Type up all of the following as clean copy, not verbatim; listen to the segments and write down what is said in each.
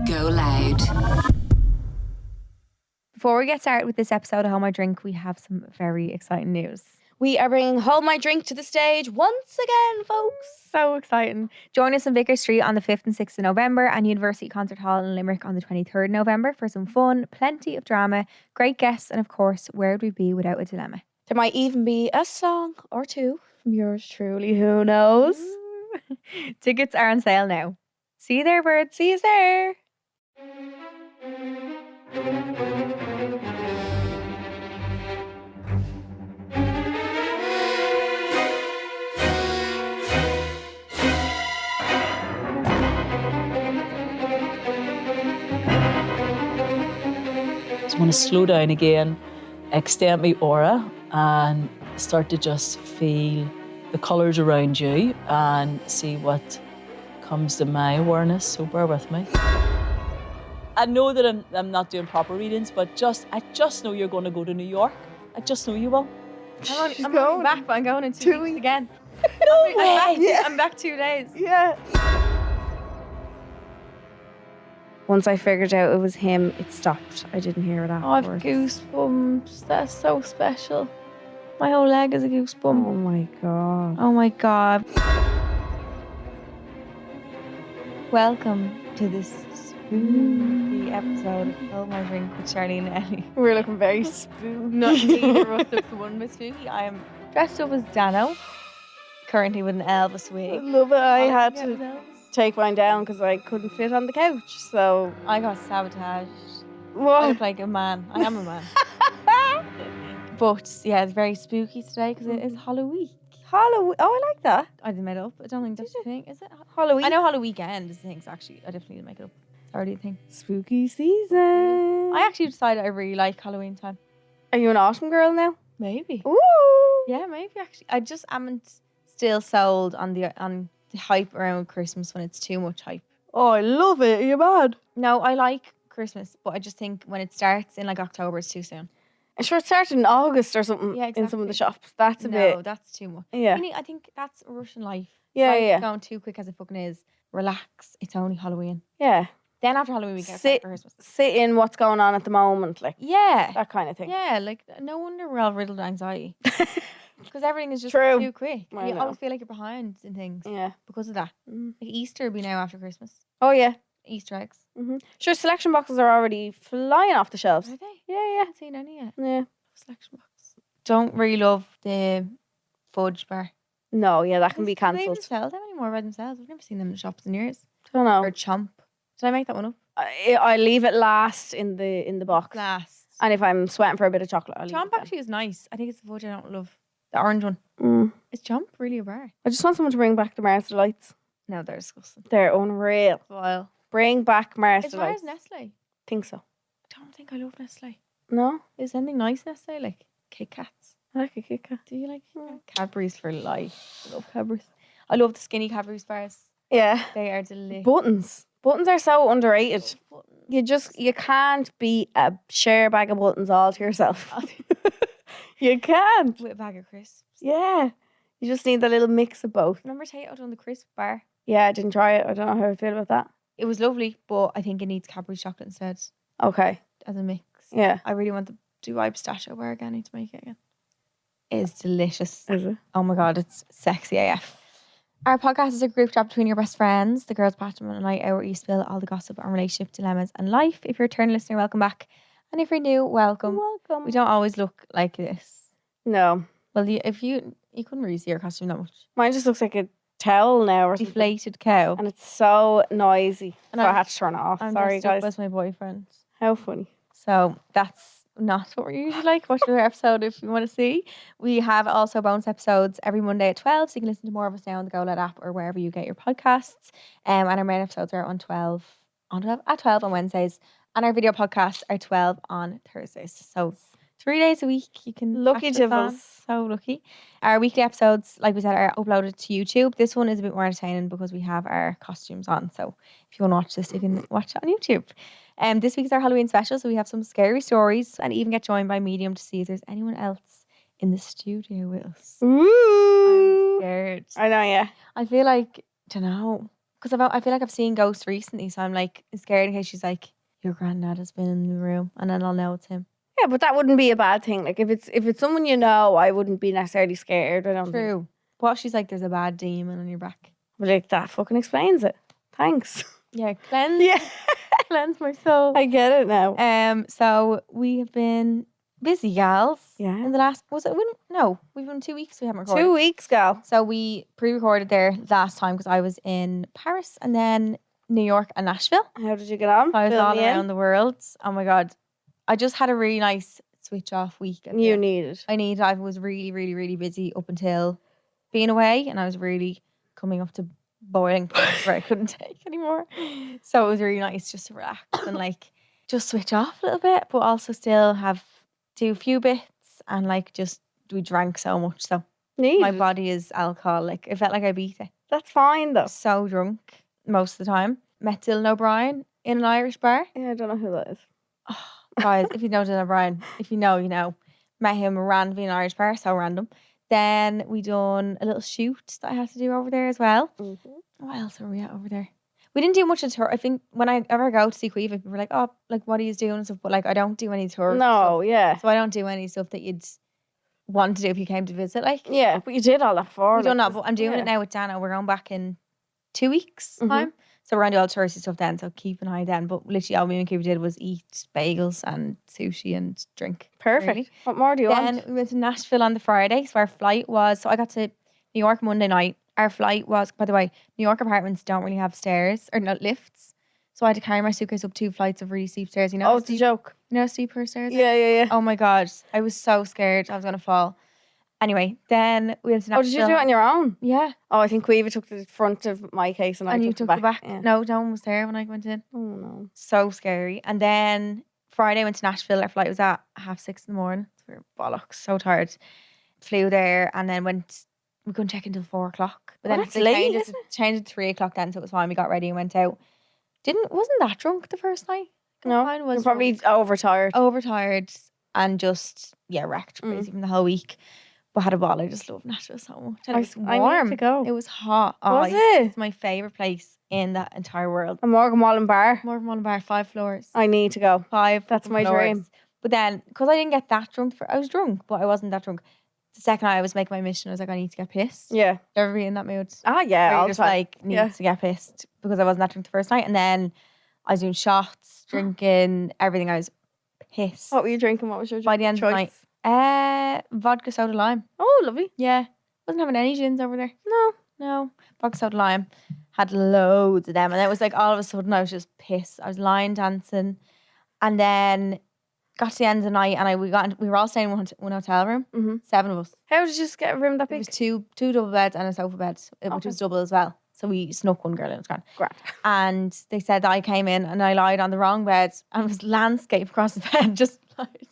Go Loud. Before we get started with this episode of Hold My Drink, we have some very exciting news. We are bringing Hold My Drink to the stage once again, folks. So exciting. Join us on Vicar Street on the 5th and 6th of November and University Concert Hall in Limerick on the 23rd of November for some fun, plenty of drama, great guests, and of course, where would we be without a dilemma? There might even be a song or two from yours truly, who knows? Tickets are on sale now. See you there, birds. See you there. I want to slow down again, extend my aura and start to just feel the colours around you and see what comes to my awareness, so bear with me. I know that I'm not doing proper readings, but I just know you're going to go to New York. I just know you will. I'm going back, but I'm going in 2 weeks again. No way! I'm back 2 days. Yeah. Once I figured out it was him, it stopped. I didn't hear it Oh, I've afterwards. goosebumps. That's so special. My whole leg is a goosebump. Oh my god. Oh my god. Welcome to this spooky episode of Hold My Drink with Charleen and Ellie. We're looking very spooky. Not neither of us look the one bit spooky. I am dressed up as Dano, currently with an Elvis I wig. love it. I had Yeah, to Elvis. take mine down because I couldn't fit on the couch. So I got sabotaged. I what? look like a man. I am a man. But yeah, it's very spooky today because it is Halloween. Halloween. Oh, I like that. I didn't make it up. I don't think that's the thing, is it? Halloween. I know Halloween weekend is the thing, so actually I definitely didn't make it up. It's already a thing. Spooky season. I actually decided I really like Halloween time. Are you an autumn girl now? Maybe. Ooh. Yeah, maybe actually. I just haven't still sold on the hype around Christmas when it's too much hype. Oh, I love it. Are you mad? No, I like Christmas, but I just think when it starts in like October, it's too soon. I'm sure it started in August or something Yeah, in some of the exactly. shops. That's a No, bit. that's too much. Yeah. I think that's Russian life. Yeah, Life yeah. going too quick as it fucking is. Relax. It's only Halloween. Yeah. Then after Halloween, we get Sit- for Christmas. Sit in what's going on at the moment, like Yeah. that kind of thing. Yeah, like no wonder we're all riddled with anxiety. Because everything is just True. too quick. I You know. always feel like you're behind in things Yeah. because of that. Mm. Like Easter will be now after Christmas. Oh yeah. Easter eggs. Sure, selection boxes are already flying off the shelves. Are they? I Yeah, haven't seen any yet. yeah. Selection box. Don't really love the fudge bar. No, yeah, that can be Do they even cancelled. sell them anymore by themselves? I've never seen them in the shops in years. Don't know. Or chomp. Did I make that one up? I leave it last in the box. Last. And if I'm sweating for a bit of chocolate, I'll leave Chomp it then. actually is nice. I think it's the fudge I don't love. The orange one. Mm. Is Chomp really a bar? I just want someone to bring back the Mars Delights. No, they're disgusting. They're unreal. Well, Bring back Mars is Mars Delights. Nestle? Think so. I don't think I love Nestle. No? Is anything nice Nestle? Like Kit Kats? I like a Kit Kat. Do you like Cadbury's for life? I love Cadbury's. I love the skinny Cadbury's bars. Yeah. They are delicious. Buttons. Buttons are so underrated. You can't be a share bag of buttons all to yourself. You can't. With a bag of crisps. Yeah. You just need the little mix of both. Remember Tato done the crisp bar? Yeah, I didn't try it. I don't know how I feel about that. It was lovely, but I think it needs Cadbury's chocolate instead Okay. as a mix. Yeah. I really want the Dubai pistachio bar again. I need to make it again. It is delicious. Is it? Oh my God, it's sexy AF. Our podcast is a group chat between your best friends, the girls' bathroom and a night out where you spill all the gossip on relationship dilemmas and life. If you're a return listener, welcome back. And if you're new, welcome. Welcome. We don't always look like this. No. Well, if you couldn't really see your costume that much. Mine just looks like a towel now or something. Deflated cow. And it's so noisy. And So I I'm- had to turn it off. I'm Sorry, dressed up guys. as my boyfriend. How funny. So that's not what we're usually like. Watch another episode if you want to see. We have also bonus episodes every Monday at 12, so you can listen to more of us now on the GoLoud app or wherever you get your podcasts. And our main episodes are at 12 on Wednesdays. And our video podcasts are 12 on Thursdays. So 3 days a week you can Lucky catch us on. divils. So lucky. Our weekly episodes, like we said, are uploaded to YouTube. This one is a bit more entertaining because we have our costumes on. So if you want to watch this, you can watch it on YouTube. This week's our Halloween special, so we have some scary stories and even get joined by Medium to see if there's anyone else in the studio with us. I'm Ooh. scared. I know, yeah. I feel like, don't know, Because I feel like I've seen ghosts recently, so I'm like scared in case she's like, your granddad has been in the room, and then I'll know it's him. Yeah, but that wouldn't be a bad thing. Like if it's someone you know, I wouldn't be necessarily scared. I don't think. True. What if she's like, there's a bad demon on your back? But like that fucking explains it. Thanks. Yeah, cleanse. Yeah. Cleanse my soul. I get it now. So we have been busy, gals. Yeah. In the last, we've been 2 weeks we haven't recorded. 2 weeks ago. So we pre-recorded there last time because I was in Paris and then New York and Nashville. How did you get on? I was Fill all me in. around the world. Oh my God. I just had a really nice switch off week. You needed. I was really, really, really busy up until being away, and I was really coming up to boiling point where I couldn't take anymore. So it was really nice just to relax and like just switch off a little bit, but also still do a few bits and like just we drank so much. So Needed. my body is alcoholic. It felt like I beat it. That's fine though. So drunk most of the time. Met Dylan O'Brien in an Irish bar. Yeah, I don't know who that is. Oh, guys, if you know Dylan O'Brien, if you know, you know. Met him randomly in an Irish bar, so random. Then we done a little shoot that I had to do over there as well. Mm-hmm. What else were we at over there? We didn't do much of the tour. I think when I ever go to see Quiva, people are like, oh, like what are you doing and stuff. But like I don't do any tours. No, yeah. So I don't do any stuff that you'd want to do if you came to visit. Like Yeah, but you did all that before. we don't know, but I'm doing it now with Dana. We're going back in 2 weeks time. So we're going to do all the touristy stuff then. So keep an eye then. But literally all me and Quiva did was eat bagels and sushi and drink. Perfect. Really. What more do you Then want? we went to Nashville on the Friday. So our flight was, so I got to New York Monday night. Our flight was, by the way, New York apartments don't really have stairs or not lifts. So I had to carry my suitcase up 2 flights of really steep stairs. You know, Oh, it's a joke. you know, steeper stairs. Yeah. Oh my God, I was so scared I was gonna fall. Anyway, then we went to Nashville. Oh, did you do it on your own? Yeah, Oh, I think Quiva took the front of my case and I and you took took the back. the back. Yeah. No, no one was there when I went in. Oh no. So scary. And then Friday went to Nashville. Our flight was at 6:30 in the morning. We were bollocks, so tired. Flew there and then went. We couldn't check until 4 o'clock. But Oh, then that's they late, changed it to 3 o'clock then, so it was fine. We got ready and went out. Wasn't that drunk the first night? No, Mine was you're probably overtired. overtired and just wrecked Mm. basically from the whole week. But had a ball. I just love Nashville so much. And it was I need warm. to go. It was hot. Oh, Was it? It's my favourite place in that entire world. A Morgan Wallen bar. Morgan Wallen Bar, 5 floors. I need to go. 5 That's fucking my floors. dream. But then, because I didn't get that drunk, I was drunk, but I wasn't that drunk. The second night I was making my mission, I was like, I need to get pissed. Yeah. Ever be in that mood? Ah, Where yeah. you All the just time. like need Yeah. to get pissed because I wasn't that drunk the first night. And then I was doing shots, drinking, everything. I was pissed. What were you drinking? What was your By the end of the choice? night. Vodka soda lime. Oh, lovely. Yeah. Wasn't having any gins over there. No. Vodka soda lime. Had loads of them. And it was like all of a sudden I was just pissed. I was line dancing. And then got to the end of the night and we were all staying in one hotel room. Mm-hmm. 7 of us. How did you just get a room that It big? was two double beds and a sofa bed, which Okay. was double as well. So we snuck one girl in. It was grand. Grand. And they said that I came in and I lied on the wrong bed and it was landscape across the bed, just lied.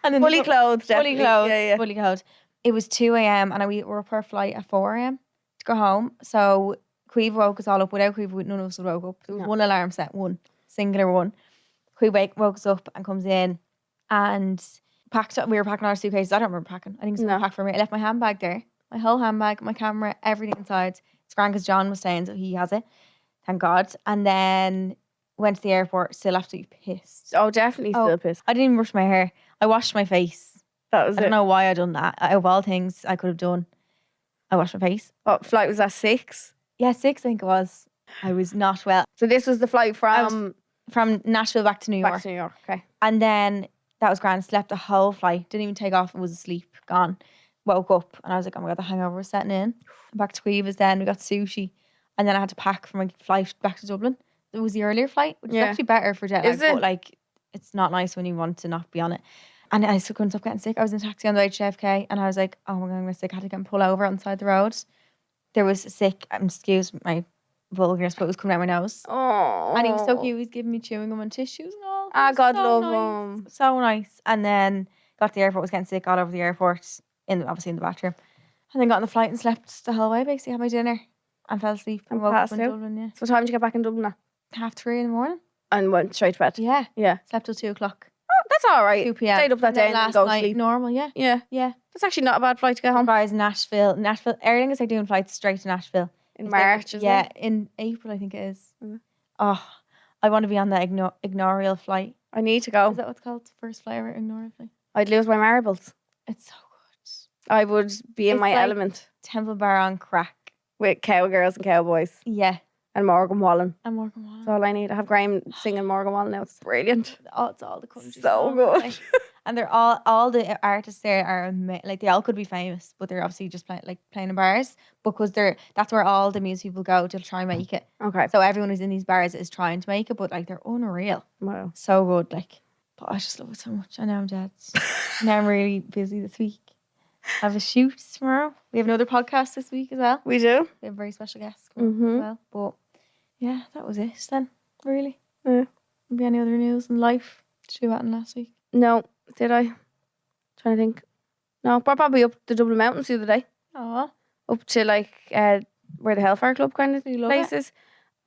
And then Fully clothed, fully definitely. clothed, Yeah. fully clothed. It was 2 a.m. and we were up our flight at 4 a.m. to go home. So Quiva woke us all up. Without Quiva, none of us would woke up. There was No. one alarm set, one singular one. Quiva woke us up and comes in and packed up. We were packing our suitcases. I don't remember packing. I think someone No. packed for me. I left my handbag there, my whole handbag, my camera, everything inside. It's grand because John was staying, so he has it. Thank God. And then went to the airport, still absolutely pissed. Oh, definitely Oh. still pissed. I didn't even brush my hair. I washed my face. That was I it. don't know why I done that. Out of all things I could have done, I washed my face. What flight was at 6? Yeah, 6 I think it was. I was not well. So this was the flight I was from From Nashville back to New York. back to New York. Okay. And then that was grand. Slept the whole flight. Didn't even take off and was asleep. Gone. Woke up and I was like, oh my God, the hangover was setting in. Back to Quiva's then. We got sushi. And then I had to pack for my flight back to Dublin. It was the earlier flight, which is Yeah. actually better for jet lag. Is it? But like, it's not nice when you want to not be on it. And I still couldn't stop getting sick. I was in a taxi on the way to JFK and I was like, oh my God, I'm going to sick. I had to get pull over on the side of the road. There was a sick, excuse my vulgarness, but it was coming out my nose. Oh. And he was so cute. He was giving me chewing gum and tissues and all. Ah, He was God so love nice. him. So nice. And then got to the airport, was getting sick, got over the airport, obviously in the bathroom. And then got on the flight and slept the whole way, basically. Had my dinner and fell asleep and And woke up passed in out. Dublin, yeah. So what time did you get back in Dublin at? 3:30 in the morning. And went straight to bed. Yeah. Yeah. Slept till 2 o'clock. Oh, that's all right. 2 p.m. Stayed up that And day then and then last go night, sleep. normal, yeah. Yeah. Yeah. That's actually not a bad flight to get home. Guys, Nashville. Aer Lingus are doing flights straight to Nashville. in March, isn't yeah, it? in April I think it is. Mhm. Oh, I want to be on the Ignorial flight. I need to Is go. that what's called? The first flight ever, Ignorial flight. I'd lose my marbles. It's so good. I would be in It's my like- element Temple Bar on crack. with cowgirls and cowboys Yeah, and Morgan Wallen. and Morgan Wallen. That's all I need. I have Graham singing Morgan Wallen now. It's brilliant. It's all the country. So songs, good. like. And they're all the artists there are like they all could be famous, but they're obviously just playing in bars because that's where all the music people go to try and make it. Okay. So everyone who's in these bars is trying to make it, but like they're unreal. Wow. So good, like. But I just love it so much. I know I'm dead. Now I'm really busy this week. I have a shoot tomorrow. We have another podcast this week as well. We do. We have a very special guest coming up as well. But yeah, that was it then. Really. Yeah. Maybe any other news in life? Did you do that in last week? No, did I? Trying to think. No, we're probably up the Dublin Mountains the other day. Oh, Up to like where the Hellfire Club kind of you love place it? is.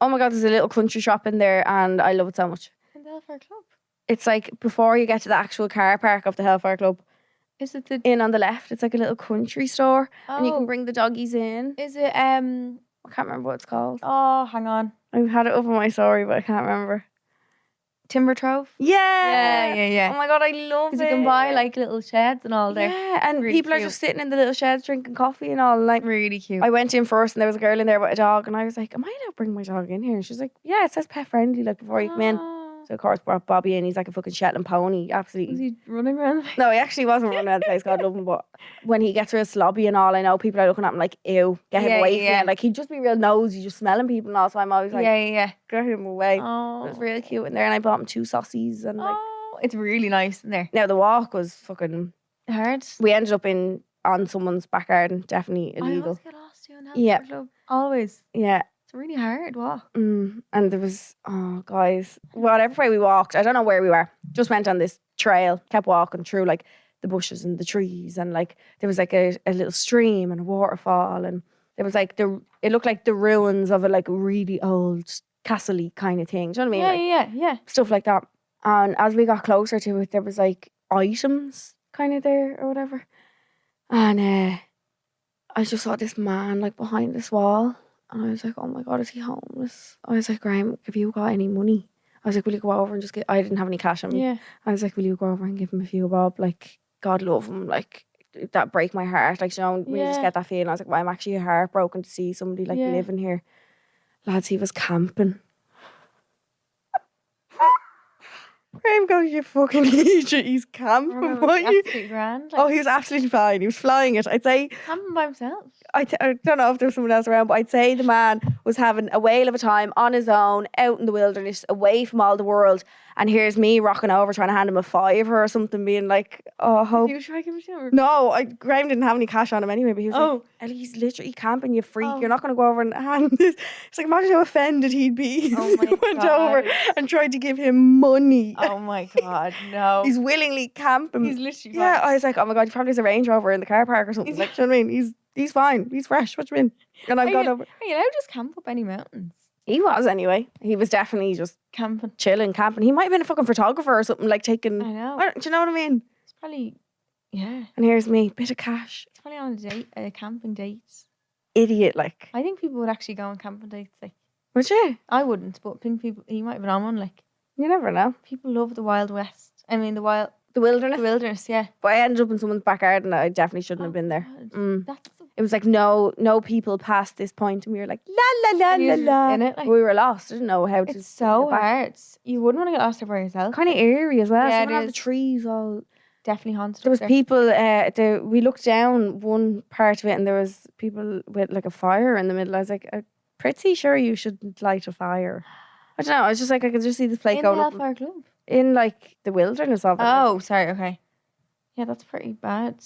Oh my God, there's a little country shop in there and I love it so much. In the Hellfire Club. It's like before you get to the actual car park of the Hellfire Club, Is it the? in on the left, it's like a little country store and you Oh. can bring the doggies in. Is it I can't remember what it's called. Oh, hang on. I've had it up on my story, but I can't remember. Timber Trove. Yeah. Yeah. Oh my God, I love it. Because you can buy like little sheds and all there. Yeah, and Really people are cute. just sitting in the little sheds drinking coffee and all. Like, Really cute. I went in first and there was a girl in there with a dog and I was like, am I allowed to bring my dog in here? And she's like, yeah, it says pet friendly like before you come in. Oh. So of course brought Bobby in. He's like a fucking Shetland pony. Was Absolutely. he running around? No, he actually wasn't running around the place. God love him. But when he gets real slobby and all, I know people are looking at him like, ew, get him Yeah, away from yeah. me. Like he'd just be real nosy, just smelling people and all. So I'm always like, Yeah. get him away. Oh. It was real cute in there and I bought him 2 saucies and like. Oh, it's really nice in there. Now the walk was fucking. Hard. We ended up on someone's back garden. Definitely I illegal. always get lost doing that. Yeah. Club. Always. Yeah. It's a really hard walk. And there was, oh, guys, whatever way we walked, I don't know where we were, just went on this trail, kept walking through like the bushes and the trees, and like there was like a little stream and a waterfall, and there was like it looked like the ruins of a like really old castle-y kind of thing. Do you know what I mean? Like, Yeah. stuff like that. And as we got closer to it, there was like items kind of there or whatever. And I just saw this man like behind this wall. And I was like, oh my God, is he homeless? I was like, Graham, have you got any money? I was like, will you go over and just get, I didn't have any cash on me. Yeah. I was like, will you go over and give him a few bob? Like, God love him. Like, that break my heart. Like, you know, when you just Yeah. get that feeling, I was like, well, I'm actually heartbroken to see somebody like Yeah. living here. Lads, he was camping. Graham goes, you fucking idiot, he's camping. Why you? Absolutely grand. Oh, he was absolutely fine. He was flying it. I'd say, camping by himself. I don't know if there was someone else around, but I'd say the man was having a whale of a time on his own, out in the wilderness, away from all the world. And here's me rocking over, trying to hand him a fiver or something, being like, oh, hope. Did you try to give him a shower? No, Graham didn't have any cash on him anyway, but he was like, Oh. Ellie, he's literally camping, you freak. Oh. You're not going to go over and hand this. It's like, imagine how offended he'd be Oh if my you went over God. and tried to give him money. Oh my God, no. He's willingly camping. He's literally Yeah, fine. I was like, oh my God, he probably has a Range Rover in the car park or something. Like, do you know what I mean? He's fine. He's fresh. What do you mean? And I've got over. Are you allowed to just camp up any mountains? He was anyway. He was definitely just Camping. chilling, camping. He might have been a fucking photographer or something, like taking. I know. Do you know what I mean? It's probably, yeah. And here's me, bit of cash. It's probably on a camping date. Idiot, like. I think people would actually go on camping dates. Like, Would you? I wouldn't, but I think people, he might have been on one. Like, You never know. people love the Wild West. I mean, the The wilderness. wilderness, yeah. But I ended up in someone's back garden. I definitely shouldn't have been there. God. Mm. That's It was like no people past this point, and we were like la la la And la you're la. in it, like- we were lost. I didn't know how to. it's so get back. hard. You wouldn't want to get lost there by yourself. Kind of eerie as well. Yeah, So it you don't have the is. trees all. Definitely haunted. There was up people. We looked down one part of it, and there was people with like a fire in the middle. I was like, I'm pretty sure you shouldn't light a fire. I don't know. I was just like, I could just see this plate in going the up Hellfire Club. in like the wilderness of it. like. Oh, sorry. Okay. Yeah, that's pretty bad.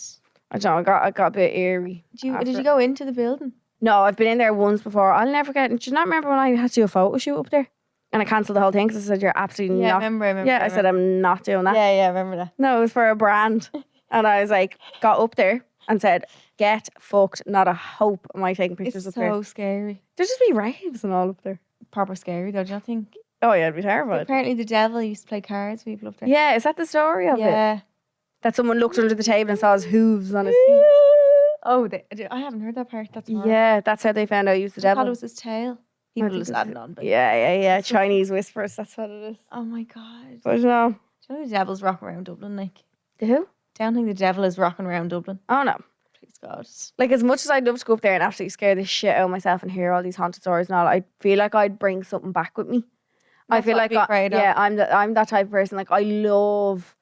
I don't know. I got a bit eerie. Did after. you go into the building? No, I've been in there once before. I'll never forget. Do you not remember when I had to do a photo shoot up there? And I cancelled the whole thing because I said, you're absolutely Yeah, not. I remember. Yeah, I said, I'm not doing that. Yeah, I remember that. No, it was for a brand. And I was like, got up there and said, get fucked. Not a hope am I taking pictures It's up there. so scary. There'd just be raves and all up there. Proper scary though, do you not think? Oh, yeah, I'd be terrified. Apparently the devil used to play cards with people up there. Yeah, is that the story of it? Yeah. That someone looked under the table and saw his hooves on his feet. Oh, I haven't heard that part. That's horrible. Yeah, that's how they found out he was the I thought devil. it was his tail. I People think just it's- added on. But Yeah. Chinese whispers, that's what it is. oh my god. But no. Do you know the devil's rocking around Dublin? Like, The who? don't think the devil is rocking around Dublin. Oh no. Please God. Like, as much as I'd love to go up there and absolutely scare the shit out of myself and hear all these haunted stories and all, I feel like I'd bring something back with me. I That's feel what I'd like be afraid of. yeah, I'm that type of person. Like, I love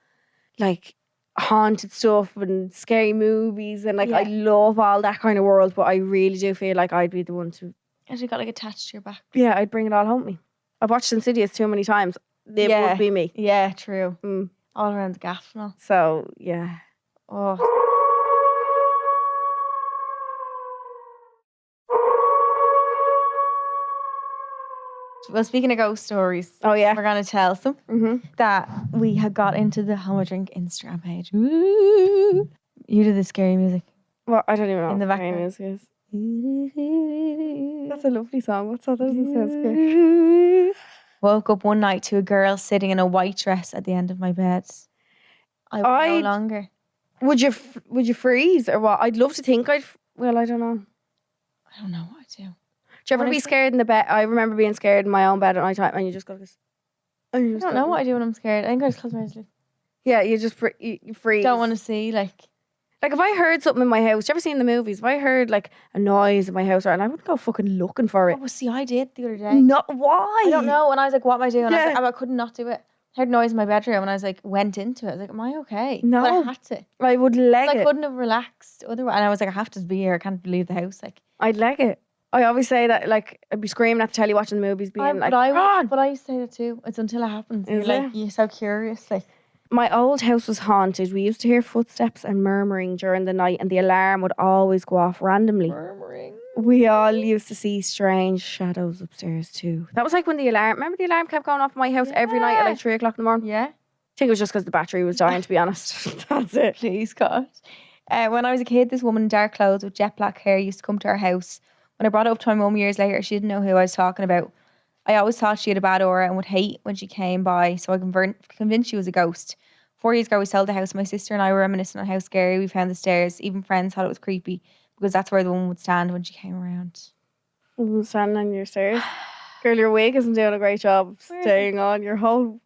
like haunted stuff and scary movies and like I Yeah. love all that kind of world, but I really do feel like I'd be the one to Actually got like attached to your back. yeah, I'd bring it all home with me. I've watched Insidious too many times. It Yeah. would be me. Yeah, true. Mm. All around the gaff and all. So yeah. Oh. Well, speaking of ghost stories, Oh yeah. we're going to tell some that we had got into the Homo Drink Instagram page. Ooh. You do the scary music. Well, I don't even know In the what background. is. That's a lovely song. What's that? That doesn't sound scary. Woke up one night to a girl sitting in a white dress at the end of my bed. I would no I'd- longer. Would you freeze or what? I'd love to think well, I don't know. I don't know what I do. Do you ever be Honestly? scared in the bed? I remember being scared in my own bed at night time and you just go this. I don't know what I do when I'm scared. I think I just close my eyes. Sleep. Yeah, you just you freeze. Don't want to see like. Like if I heard something in my house, do you ever seen the movies? If I heard like a noise in my house, and I wouldn't go fucking looking for it. Oh, well, see, I did the other day. Not why? I don't know. And I was like, what am I doing? And I was Yeah. like, I could not do it. I heard noise in my bedroom and I was like, went into it. I was like, am I okay? No. But I had to. I would leg I it. couldn't have relaxed otherwise. And I was like, I have to be here. I can't leave the house. Like, I'd leg it. I always say that like I'd be screaming at the telly watching the movies, being like, "Run!" but I used to say that too. It's until it happens. Is You're it? like, you're so curious. Like, My old house was haunted. We used to hear footsteps and murmuring during the night, and the alarm would always go off randomly. murmuring. We all used to see strange shadows upstairs too. That was like when remember the alarm kept going off in my house every night at like 3 o'clock in the morning? Yeah. I think it was just because the battery was dying, to be honest. That's it. Please, God. When I was a kid, this woman in dark clothes with jet black hair used to come to our house. When I brought it up to my mum years later, she didn't know who I was talking about. I always thought she had a bad aura and would hate when she came by, so I convinced she was a ghost. 4 years ago, we sold the house. My sister and I were reminiscing on how scary we found the stairs. Even friends thought it was creepy because that's where the woman would stand when she came around. Standing on your stairs. Girl, your wig isn't doing a great job of Where? staying on. Your whole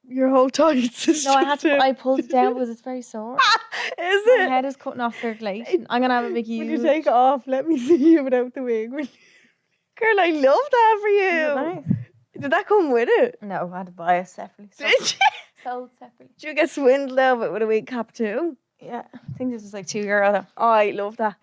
tights is No, I just pulled it down because it's very sore. Is My it? head is cutting off circulation. I'm gonna have a big When huge. you take it off, let me see you without the wig. will you? Girl, I love that for Is it you. nice? Did that come with it? No, I had to buy it separately. Did you? Sold separately. Did you get swindled out of it with a wig cap too? Yeah, I think this was like €2 though. Oh, I love that.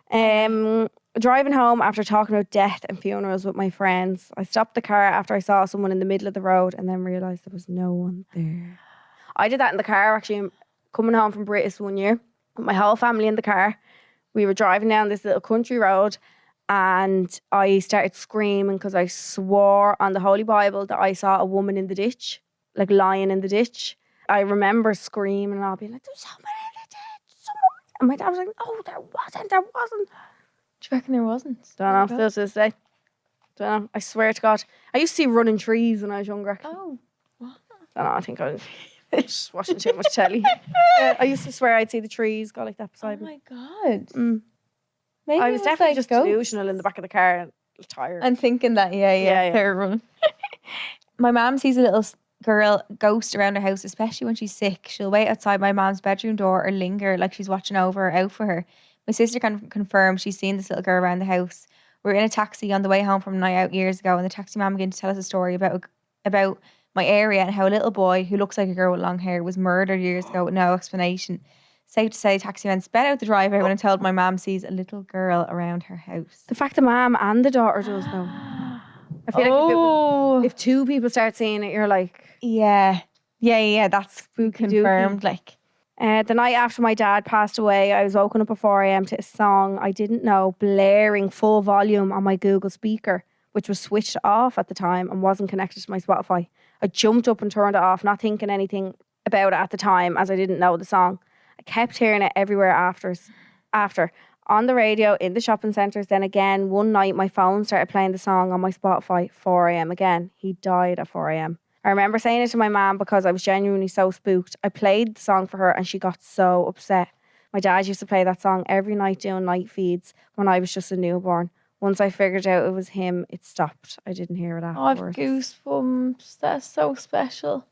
Driving home after talking about death and funerals with my friends, I stopped the car after I saw someone in the middle of the road and then realised there was no one there. I did that in the car actually, coming home from British one year with my whole family in the car. We were driving down this little country road and I started screaming because I swore on the Holy Bible that I saw a woman in the ditch, like lying in the ditch. I remember screaming and I'll be like, there's someone in the ditch, someone. And my dad was like, no, there wasn't. Do you reckon there wasn't? Don't know, still to this day. Don't know. I swear to God. I used to see running trees when I was younger. Oh, what? Don't know, I think I was just watching too much telly. I used to swear I'd see the trees go like that Oh beside me. my God. Mm. Maybe I it was definitely like just ghosts. delusional in the back of the car and tired. And thinking that, yeah. They're running. My mum sees a little girl ghost around her house, especially when she's sick. She'll wait outside my mom's bedroom door or linger like she's watching over or out for her. My sister can confirm she's seen this little girl around the house. We were in a taxi on the way home from a night out years ago, and the taxi man began to tell us a story about my area and how a little boy who looks like a girl with long hair was murdered years ago with no explanation. Safe to say, taxi man sped out the driveway when I told my mum sees a little girl around her house. The fact the mom and the daughter does though. I feel like if two people start seeing it, you're like, Yeah, that's spooky confirmed. Like, the night after my dad passed away, I was woken up at 4 a.m. to a song I didn't know blaring full volume on my Google speaker, which was switched off at the time and wasn't connected to my Spotify. I jumped up and turned it off, not thinking anything about it at the time as I didn't know the song. I kept hearing it everywhere after. On the radio, in the shopping centres. Then again, one night my phone started playing the song on my Spotify, 4 a.m. again. He died at 4 a.m. I remember saying it to my mum because I was genuinely so spooked. I played the song for her and she got so upset. My dad used to play that song every night doing night feeds when I was just a newborn. Once I figured out it was him, it stopped. I didn't hear it Oh, I've afterwards. goosebumps. That's so special.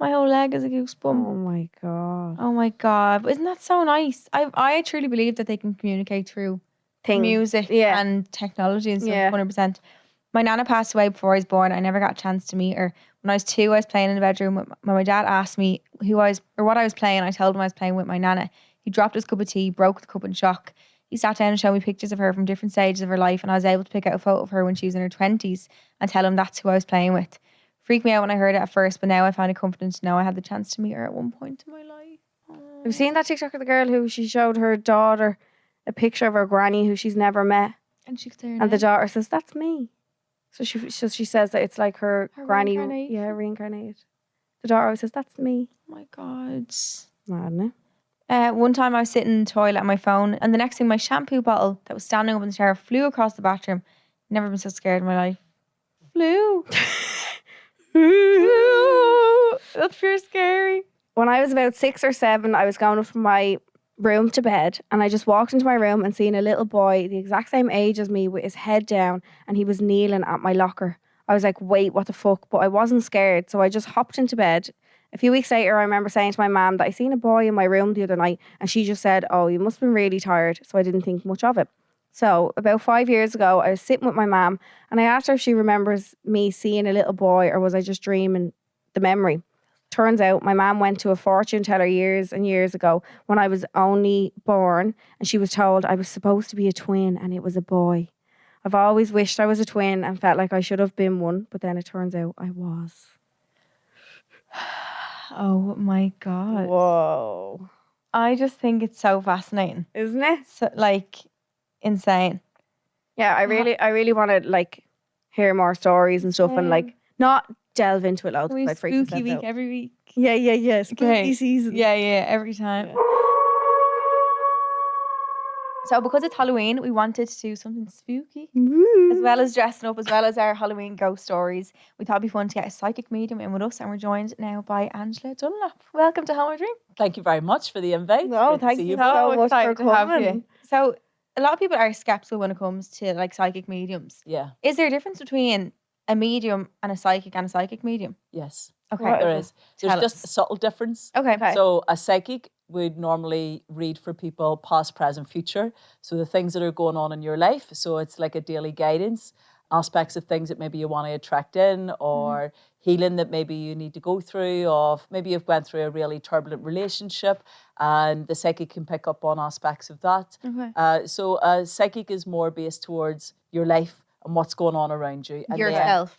My whole leg is a goosebump. Oh my God. Oh my God. But isn't that so nice? I truly believe that they can communicate through Things. music Yeah. and technology and stuff, Yeah. 100%. My nana passed away before I was born. I never got a chance to meet her. When I was 2, I was playing in the bedroom. When my dad asked me what I was playing, I told him I was playing with my nana. He dropped his cup of tea, broke the cup in shock. He sat down and showed me pictures of her from different stages of her life, and I was able to pick out a photo of her when she was in her 20s and tell him that's who I was playing with. Freaked me out when I heard it at first, but now I find it comforting to know I had the chance to meet her at one point in my life. Have you seen that TikTok of the girl who she showed her daughter a picture of her granny who she's never met? And she could say her And the name. daughter says, "That's me." So she says that it's like her granny. reincarnation. Yeah, reincarnated. The daughter always says, "That's me." Oh my God. Mad, isn't it? One time I was sitting in the toilet on my phone, and the next thing my shampoo bottle that was standing up in the shower flew across the bathroom. Never been so scared in my life. Flew. That's pure scary. When I was about 6 or 7, I was going up from my room to bed, and I just walked into my room and seen a little boy the exact same age as me with his head down, and he was kneeling at my locker. I was like, wait, what the fuck? But I wasn't scared, so I just hopped into bed. A few weeks later, I remember saying to my mum that I seen a boy in my room the other night, and she just said, "Oh, you must have been really tired," so I didn't think much of it. So about 5 years ago, I was sitting with my mum, and I asked her if she remembers me seeing a little boy, or was I just dreaming the memory. Turns out my mum went to a fortune teller years and years ago when I was only born, and she was told I was supposed to be a twin and it was a boy. I've always wished I was a twin and felt like I should have been one, but then it turns out I was. Oh my God. Whoa. I just think it's so fascinating. Isn't it? So, like, insane. Yeah, I really want to like hear more stories and stuff and like not delve into it loads We because I freak myself spooky week out. every week. Yeah. Spooky Okay. season. Yeah, every time. Yeah. So because it's Halloween, we wanted to do something spooky. Woo. As well as dressing up, as well as our Halloween ghost stories. We thought it'd be fun to get a psychic medium in with us, and we're joined now by Angela Dunlop. Welcome to Home or Drink. Thank you very much for the invite. No, Good to thank see you both. so much for excited to have coming. you. So a lot of people are skeptical when it comes to like psychic mediums. Yeah. Is there a difference between a medium and a psychic medium? Yes. Okay. What There is is. There's Tell just us. a subtle difference. Okay. So a psychic would normally read for people past, present, future. So the things that are going on in your life. So it's like a daily guidance, aspects of things that maybe you want to attract in, or healing that maybe you need to go through, or maybe you've went through a really turbulent relationship and the psychic can pick up on aspects of that. Okay. So a psychic is more based towards your life and what's going on around you. And then- Yourself.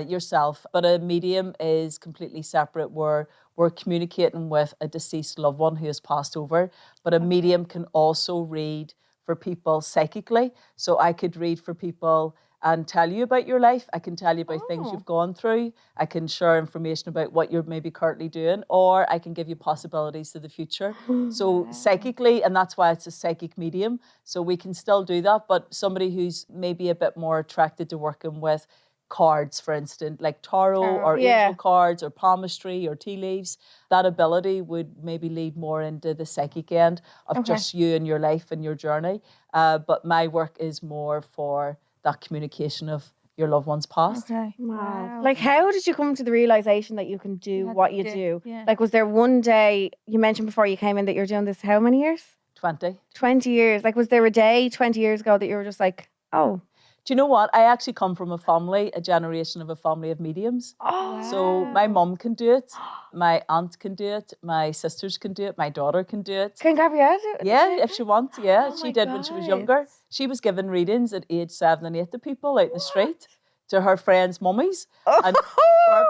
yourself. But a medium is completely separate, where we're communicating with a deceased loved one who has passed over. But a medium can also read for people psychically. So I could read for people and tell you about your life. I can tell you about things you've gone through. I can share information about what you're maybe currently doing, or I can give you possibilities to the future. So psychically, and that's why it's a psychic medium. So we can still do that, but somebody who's maybe a bit more attracted to working with cards, for instance, like tarot or angel cards or palmistry or tea leaves, that ability would maybe lead more into the psychic end of just you and your life and your journey. But my work is more for that communication of your loved one's past. Okay. Wow. Like, how did you come to the realization that you can do what you do? Yeah. Like, was there one day, you mentioned before you came in that you're doing this how many years? 20. 20 years. Like, was there a day 20 years ago that you were just like, oh. Do you know what? I actually come from a generation of a family of mediums. Oh. So my mum can do it, my aunt can do it, my sisters can do it, my daughter can do it. Can Gabrielle do it? Yeah, if she wants, yeah. Oh She my did when she was God. younger. She was giving readings at age 7 and 8 to people out in the street, to her friends' mummies. And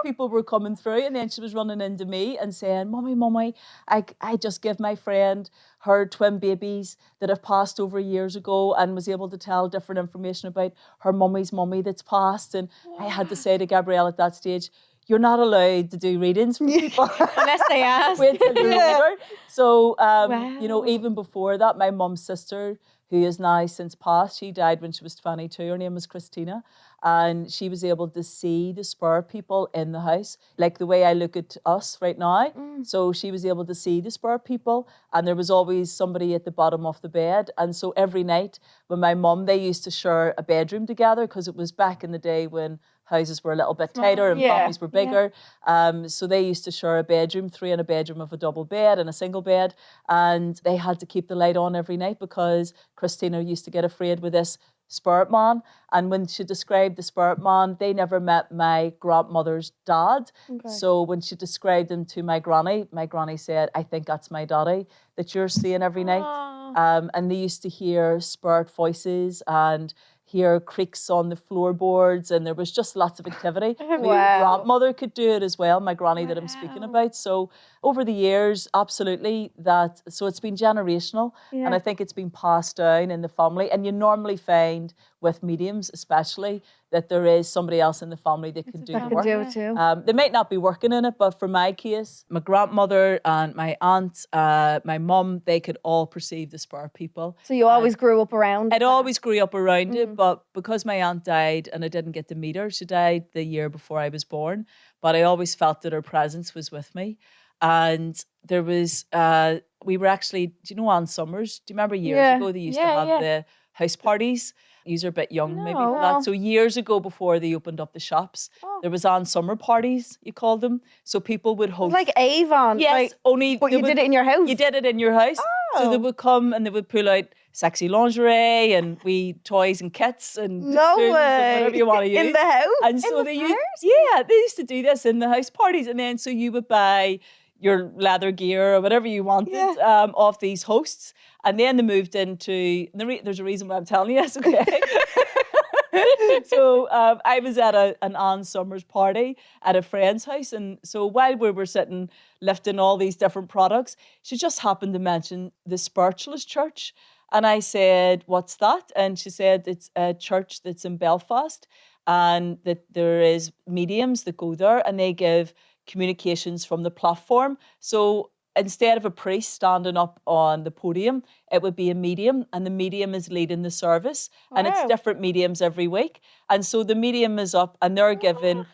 people were coming through, and then she was running into me and saying, Mummy, I just give my friend her twin babies that have passed over years ago, and was able to tell different information about her mummy's mummy that's passed. And I had to say to Gabrielle at that stage, you're not allowed to do readings for people. Unless they ask. Wait till you're older. So, Wow. even before that, my mum's sister, who is now since passed, she died when she was 22. Her name was Christina. and she was able to see the spirit people in the house, like the way I look at us right now. So she was able to see the spirit people, and there was always somebody at the bottom of the bed. And so every night when my mum, they used to share a bedroom together, because it was back in the day when houses were a little bit tighter and families were bigger. So they used to share a bedroom, 3 in a bedroom of a double bed and a single bed. And they had to keep the light on every night because Christina used to get afraid with this spirit man. And when she described the spirit man, they never met my grandmother's dad. So when she described him to my granny said, I think that's my daddy that you're seeing every night. And they used to hear spirit voices and hear creaks on the floorboards, and there was just lots of activity. My grandmother could do it as well, my granny that I'm speaking about. So over the years, absolutely that. So it's been generational, and I think it's been passed down in the family. And you normally find with mediums, especially, that there is somebody else in the family that can do the work. Do it too. They might not be working in it, but for my case, my grandmother and my aunt, my mum, they could all perceive the spirit people. So you always grew up around I'd always grew up around it, but because my aunt died and I didn't get to meet her, she died the year before I was born, but I always felt that her presence was with me. And there was, we were actually, do you know Ann Summers? Do you remember years ago they used to have the house parties? You're a bit young maybe for that. So years ago, before they opened up the shops, there was on summer parties, you called them. So people would host. Like Avon. Yes, like, only. But you did it in your house? You did it in your house. So they would come and they would pull out sexy lingerie and wee toys and kits and no way. and whatever you want to use. In the house? And so they used to do this in the house parties. And then so you would buy your leather gear or whatever you wanted off these hosts. And then they moved into, there's a reason why I'm telling you this, okay? So I was at an Ann Summers party at a friend's house. And so while we were sitting lifting all these different products, she just happened to mention the Spiritualist Church. And I said, what's that? And she said, it's a church that's in Belfast and that there is mediums that go there and they give communications from the platform. So instead of a priest standing up on the podium, it would be a medium, and the medium is leading the service. And it's different mediums every week. And so the medium is up and they're giving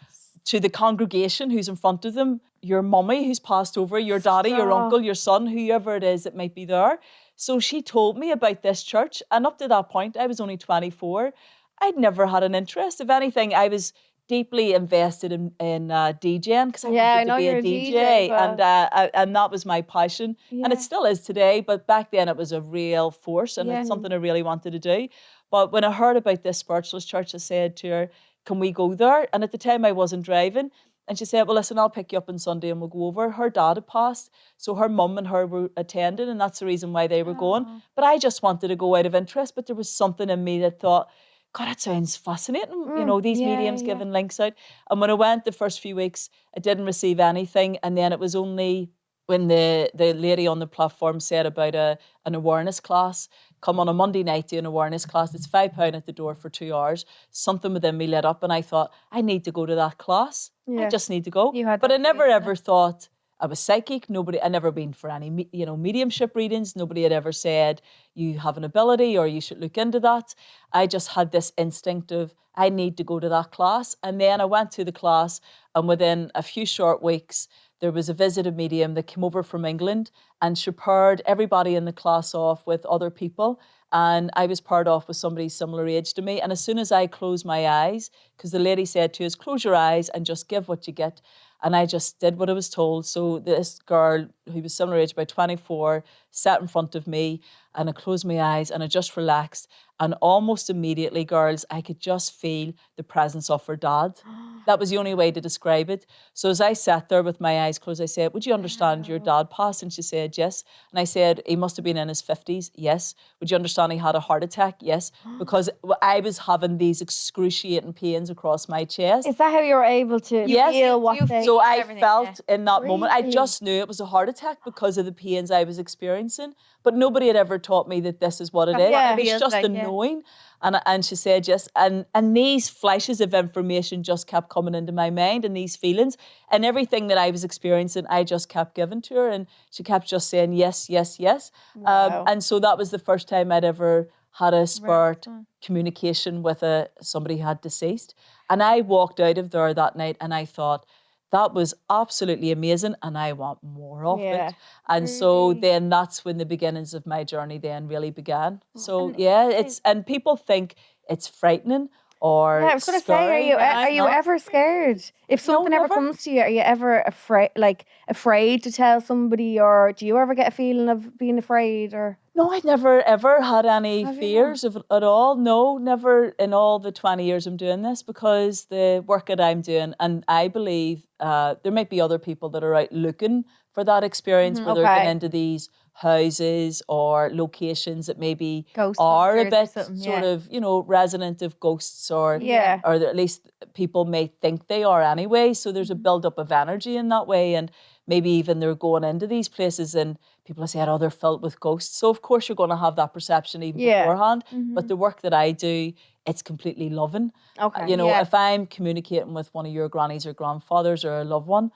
to the congregation who's in front of them, your mummy who's passed over, your daddy, your uncle, your son, whoever it is that might be there. So she told me about this church, and up to that point, I was only 24. I'd never had an interest. If anything, I was deeply invested in DJing because I wanted to be a DJ, and that was my passion, and it still is today. But back then, it was a real force, and it's something I really wanted to do. But when I heard about this Spiritualist Church, I said to her, "Can we go there?" And at the time, I wasn't driving. And she said, well, listen, I'll pick you up on Sunday and we'll go over. Her dad had passed, so her mum and her were attending, and that's the reason why they were going. But I just wanted to go out of interest, but there was something in me that thought, God, that sounds fascinating. You know, these mediums giving links out. And when I went the first few weeks, I didn't receive anything. And then it was only when the lady on the platform said about an awareness class, come on a Monday night to an awareness class. It's £5 at the door for 2 hours. Something within me lit up and I thought, I need to go to that class. I just need to go. But I never ever thought I was psychic. I never been for any, mediumship readings. Nobody had ever said you have an ability or you should look into that. I just had this instinct of I need to go to that class. And then I went to the class, and within a few short weeks, there was a visited medium that came over from England, and she paired everybody in the class off with other people. And I was paired off with somebody similar age to me. And as soon as I closed my eyes, because the lady said to us, close your eyes and just give what you get. And I just did what I was told. So this girl who was similar age, about 24, sat in front of me, and I closed my eyes and I just relaxed. And almost immediately, girls, I could just feel the presence of her dad. That was the only way to describe it. So as I sat there with my eyes closed, I said, would you understand your dad passed? And she said, yes. And I said, he must have been in his 50s. Yes. Would you understand he had a heart attack? Yes. Because I was having these excruciating pains across my chest. Is that how you were able to feel what they... So I felt in that moment, I just knew it was a heart attack because of the pains I was experiencing. But nobody had ever taught me that this is what it is. It was just annoying. And she said, yes. And these flashes of information just kept coming into my mind, and these feelings. And everything that I was experiencing, I just kept giving to her. And she kept just saying, yes, yes, yes. Wow. And so that was the first time I'd ever had a spurt communication with somebody who had deceased. And I walked out of there that night and I thought, that was absolutely amazing and I want more of it. And so then that's when the beginnings of my journey then really began. So and people think it's frightening or I was going to say, scary. are you ever scared? If something ever comes to you, are you ever afraid to tell somebody, or do you ever get a feeling of being afraid? Or no, I never ever had any fears of it at all. No, never in all the 20 years I'm doing this, because the work that I'm doing, and I believe there might be other people that are out looking for that experience where they're getting into these houses or locations that maybe are a bit sort of, resonant of ghosts or at least people may think they are anyway. So there's a build-up of energy in that way, and maybe even they're going into these places and people have said, oh, they're filled with ghosts. So of course you're going to have that perception even beforehand. But the work that I do, it's completely loving. If I'm communicating with one of your grannies or grandfathers or a loved one,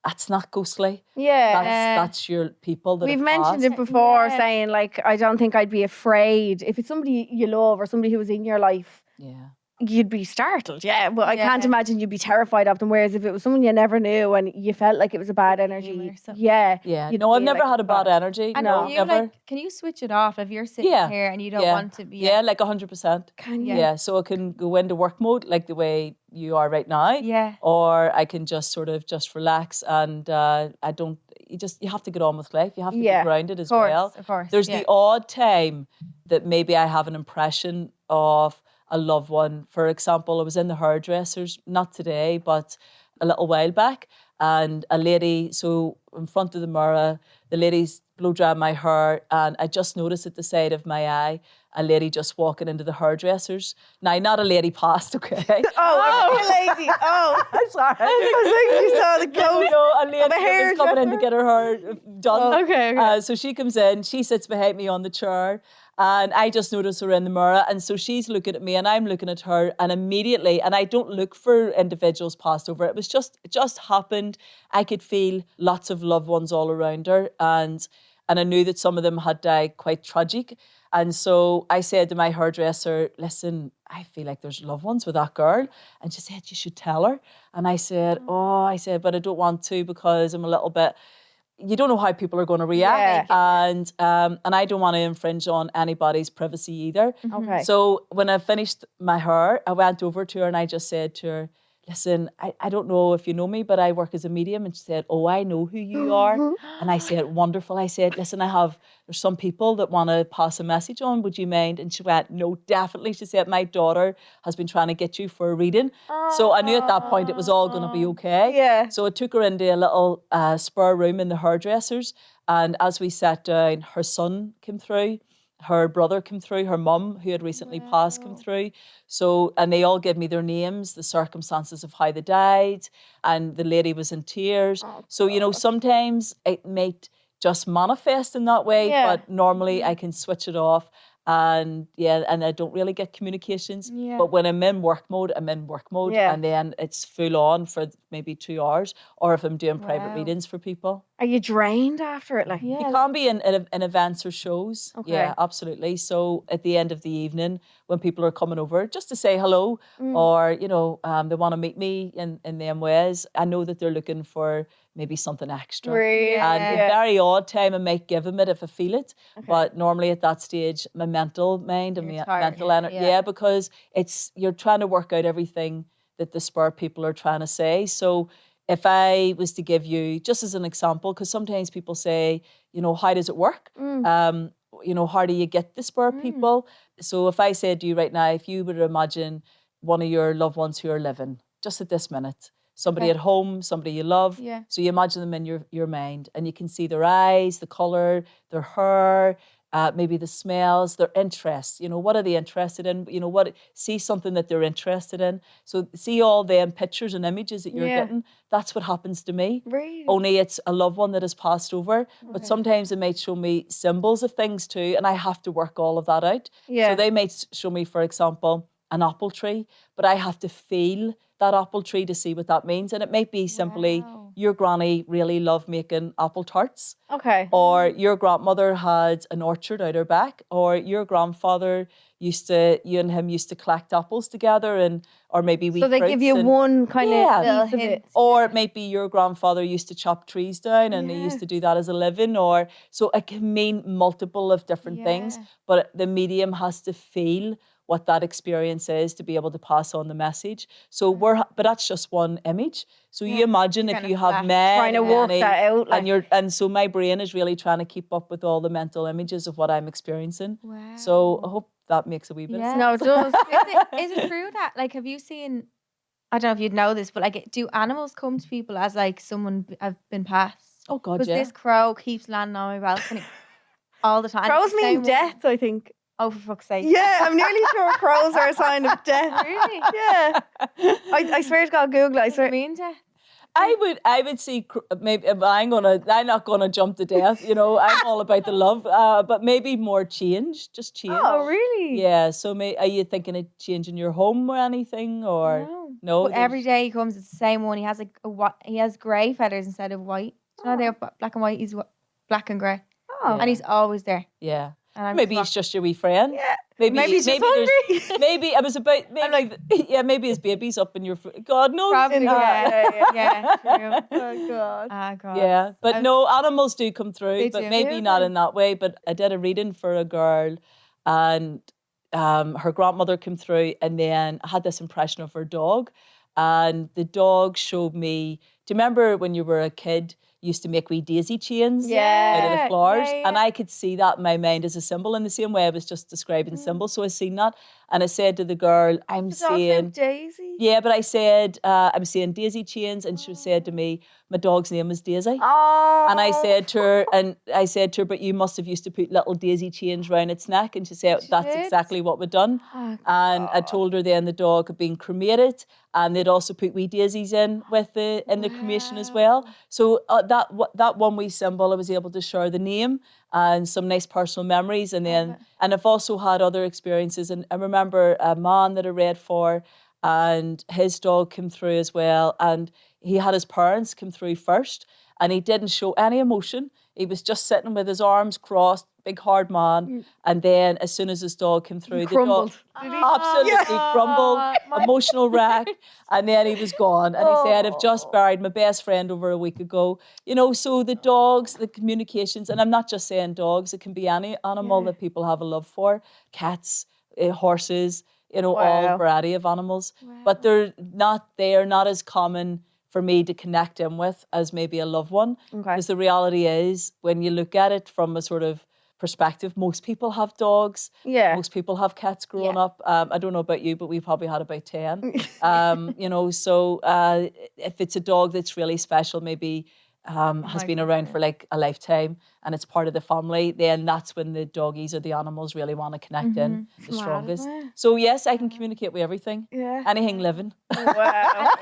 that's not ghostly. That's your people that we've have mentioned passed. it before, saying like, I don't think I'd be afraid if it's somebody you love or somebody who was in your life. You'd be startled, but I can't imagine you'd be terrified of them. Whereas if it was someone you never knew and you felt like it was a bad energy, no, I've never had a bad energy. And no, never. Can you switch it off if you're sitting here and you don't want to be? Yeah, like 100%. Can you? Yeah, so I can go into work mode like the way you are right now. Yeah. Or I can just sort of just relax and I don't. You have to get on with life. You have to be grounded as well. Of course. There's the odd time that maybe I have an impression of a loved one. For example, I was in the hairdressers, not today, but a little while back, and a lady, so in front of the mirror, the lady's blow drying my hair, and I just noticed at the side of my eye, a lady just walking into the hairdressers. Now, not a lady passed, okay? A lady. Oh, I'm sorry. I was like, you saw the ghost. A lady was coming in to get her hair done. Okay. So she comes in, she sits behind me on the chair, and I just notice her in the mirror, and so she's looking at me and I'm looking at her, and immediately, and I don't look for individuals passed over, it just happened. I could feel lots of loved ones all around her, and I knew that some of them had died quite tragic. And so I said to my hairdresser, listen, I feel like there's loved ones with that girl. And she said, you should tell her. And I said, but I don't want to because I'm a little bit, you don't know how people are going to react. And I don't want to infringe on anybody's privacy either. Okay. So when I finished my hair, I went over to her and I just said to her, listen, I don't know if you know me, but I work as a medium. And she said, oh, I know who you are. And I said, wonderful. I said, listen, there's some people that want to pass a message on. Would you mind? And she went, no, definitely. She said, my daughter has been trying to get you for a reading. So I knew at that point it was all going to be okay. Yeah. So I took her into a little spare room in the hairdressers. And as we sat down, her son came through. Her brother came through, her mum, who had recently passed, came through. So, and they all gave me their names, the circumstances of how they died, and the lady was in tears. So, sometimes it might just manifest in that way, but normally I can switch it off. And I don't really get communications. But when I'm in work mode, and then it's full on for maybe 2 hours, or if I'm doing private readings for people. Are you drained after it? You can be in events or shows. Okay. Yeah, absolutely. So at the end of the evening, when people are coming over just to say hello, or they want to meet me in them ways, I know that they're looking for maybe something extra. And a very odd time I might give them it if I feel it. But normally at that stage, my mental mind and my mental energy, because you're trying to work out everything that the spur people are trying to say. So if I was to give you, just as an example, because sometimes people say, how does it work? How do you get the spur people? So if I said to you right now, if you were to imagine one of your loved ones who are living, just at this minute, somebody at home, somebody you love. Yeah. So you imagine them in your mind, and you can see their eyes, the colour, their hair, maybe the smells, their interests. What are they interested in? See something that they're interested in. So see all them pictures and images that you're getting. That's what happens to me. Really? Only it's a loved one that has passed over. But sometimes it might show me symbols of things too, and I have to work all of that out. Yeah. So they might show me, for example, an apple tree, but I have to feel that apple tree to see what that means. And it might be simply your granny really loved making apple tarts. Okay. Or your grandmother had an orchard out her back, or your grandfather you and him used to collect apples together, or maybe wheat So they give you one kind of little Piece of hint. it. or maybe your grandfather used to chop trees down and he used to do that as a living, or so it can mean multiple of different things, Yeah. but the medium has to feel what that experience is to be able to pass on the message. So but that's just one image. So you imagine You're if kinda you have flash- many, Trying to work many, that out, like- and so my brain is really trying to keep up with all the mental images of what I'm experiencing. Wow. So I hope that makes a wee bit of sense. No, it does. Is it true that, like, have you seen, I don't know if you'd know this, but like, do animals come to people as like someone have been passed? Oh God, Because yeah. this crow keeps landing on my balcony all the time. Crows It's the mean same death, I think. one. Oh, for fuck's sake. Yeah, I'm nearly sure crows are a sign of death. Really? Yeah. I swear to God, Google it. I What do swear. you mean death? I would see maybe I'm not gonna jump to death. You know, I'm all about the love, but maybe more change, just change. Oh, really? Yeah. So are you thinking of changing your home or anything, or no? But every day he comes, it's the same one. He has like he has grey feathers instead of white. Do you know they're black and white? He's black and grey, Oh. and he's always there. Yeah. And I'm Maybe just he's just your wee friend. Yeah. Maybe Maybe he's just there's- maybe I was about maybe maybe his baby's up in your God knows. probably yeah, true. Oh, God. Ah, God. Yeah, but no, animals do come through, They but do. maybe Yeah. not in that way. But I did a reading for a girl, and her grandmother came through, and then I had this impression of her dog, and the dog showed me. Do you remember when you were a kid? You used to make wee daisy chains out of the flowers, and I could see that in my mind as a symbol. In the same way I was just describing symbols, so I seen that, and I said to the girl, "I'm The dog's seeing." named Daisy. Yeah, but I said, I'm seeing daisy chains, and she said to me, my dog's name is Daisy. Oh. And I said to her, but you must have used to put little daisy chains round its neck. And she said, that's did? exactly what we'd done. Oh, And I told her then the dog had been cremated, and they'd also put wee daisies in the cremation as well. So that one wee symbol, I was able to share the name and some nice personal memories. And then, and I've also had other experiences. And I remember a man that I read for, and his dog came through as well. And he had his parents come through first, and he didn't show any emotion. He was just sitting with his arms crossed, big hard man. And then as soon as his dog came through, the dog absolutely crumbled, emotional wreck. And then he was gone. And he said, I've just buried my best friend over a week ago. You know, so the dogs, the communications, and I'm not just saying dogs, it can be any animal that people have a love for, cats, horses, you know, all variety of animals. But they're not as common for me to connect in with as maybe a loved one. Because the reality is, when you look at it from a sort of perspective, most people have dogs. Yeah. Most people have cats growing up. I don't know about you, but we probably had about 10. You know, so if it's a dog that's really special, maybe has been around for like a lifetime and it's part of the family, then that's when the doggies or the animals really want to connect in the strongest. So yes, I can communicate with everything. Yeah. Anything living. Wow.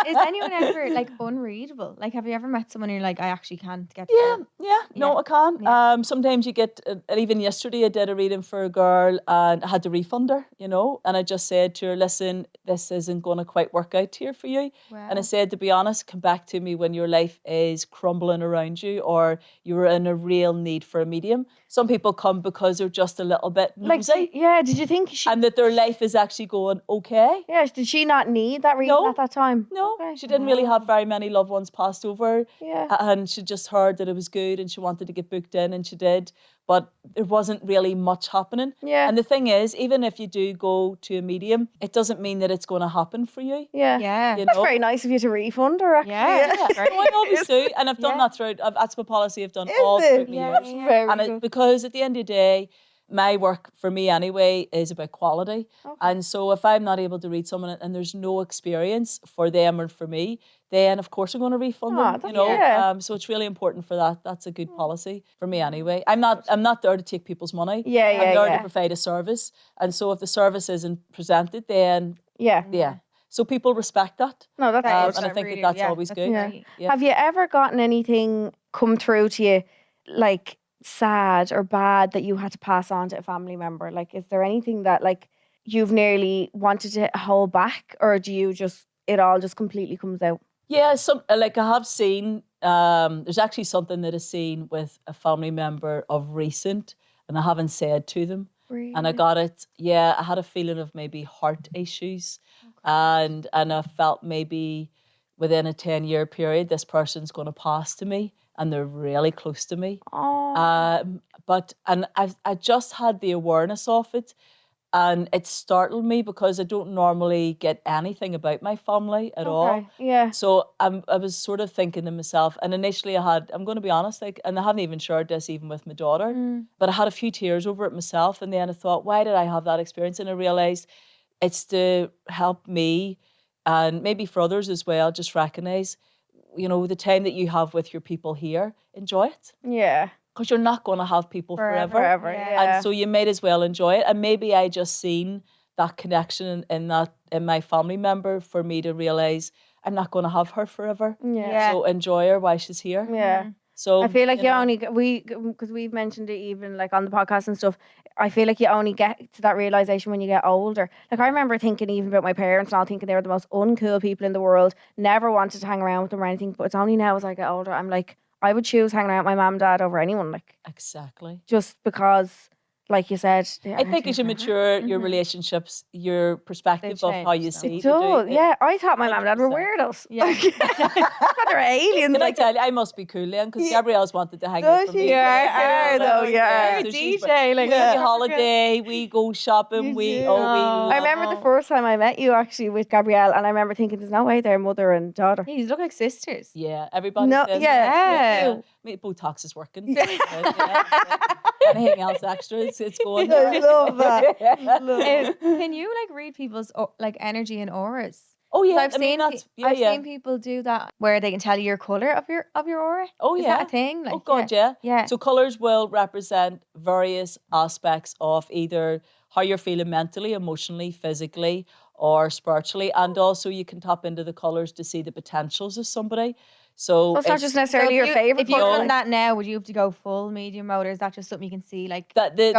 Is anyone ever like unreadable? Like, have you ever met someone you're like, I actually can't get to them? No, I can't. Sometimes you get, even yesterday I did a reading for a girl and I had to refund her, you know, and I just said to her, listen, this isn't going to quite work out here for you. Wow. And I said, to be honest, come back to me when your life is crumbling around you or you're in a real need for a medium. Some people come because they're just a little bit nosy. Like, yeah, did you think and that their life is actually going okay? Yeah, did she not need that reading at that time? No, Okay. she didn't really have very many loved ones passed over. Yeah. And she just heard that it was good and she wanted to get booked in and she did. But there wasn't really much happening. Yeah. And the thing is, even if you do go to a medium, it doesn't mean that it's going to happen for you. Yeah. Yeah. You That's know? very nice of you to refund her, actually. Yeah. No, I always do. And I've done that throughout. That's my policy I've done all throughout the That's years. very And good. because at the end of the day, my work for me anyway is about quality. And so if I'm not able to read someone and there's no experience for them or for me, then of course I'm going to refund them. You know, so it's really important for that. That's a good policy for me anyway. I'm not there to take people's money. I'm there to provide a service. And so if the service isn't presented, then yeah. So people respect that. No, that's good. and I think really- that's yeah, always that's good. great. Yeah. Have you ever gotten anything come through to you, like sad or bad, that you had to pass on to a family member? Like, is there anything that like you've nearly wanted to hold back, or do you just, it all just completely comes out? Yeah, like I have seen. There's actually something that I've seen with a family member of recent, and I haven't said to them. And I got it. Yeah, I had a feeling of maybe heart issues, and I felt maybe within a 10-year period, this person's going to pass to me, and they're really close to me. I just had the awareness of it. And it startled me because I don't normally get anything about my family at all. Yeah. So I was sort of thinking to myself, and initially I'm going to be honest, like, and I haven't even shared this even with my daughter, but I had a few tears over it myself. And then I thought, why did I have that experience? And I realized it's to help me and maybe for others as well, just recognize, the time that you have with your people here, enjoy it. Yeah. Because you're not going to have people forever. Forever, yeah. And so you might as well enjoy it. And maybe I just seen that connection in my family member for me to realize I'm not going to have her forever. Yeah. So enjoy her while she's here. Yeah. So I feel like because we've mentioned it even like on the podcast and stuff. I feel like you only get to that realization when you get older. Like I remember thinking even about my parents and all, thinking they were the most uncool people in the world. Never wanted to hang around with them or anything. But it's only now as I get older, I'm like, I would choose hanging around with my mum and dad over anyone. Like exactly. Just because, like you said, I think as you mature, your relationships, your perspective of how you see it does. Yeah, I thought my mum and dad were weirdos. Yeah. They're aliens. Can I tell you, I must be cool then, because Gabrielle's wanted to hang Does out with she? me. Yeah, though, yeah. You're a So she's DJ, like we holiday, we go shopping, we I remember the first time I met you actually with Gabrielle, and I remember thinking, "There's no way they're mother and daughter." You look like sisters. Yeah, everybody No, says yeah. Maybe Botox is working. Anything else extra, it's going. I love that. Can you like read people's like energy and auras? Oh yeah, I've seen people do that where they can tell you your color of your aura. Oh Is yeah, that a thing? Like, oh god, yeah. Yeah. So colors will represent various aspects of either how you're feeling mentally, emotionally, physically, or spiritually, and also you can tap into the colors to see the potentials of somebody. So it's not just necessarily your favorite. If you've done that now, would you have to go full medium mode, or is that just something you can see? Like that the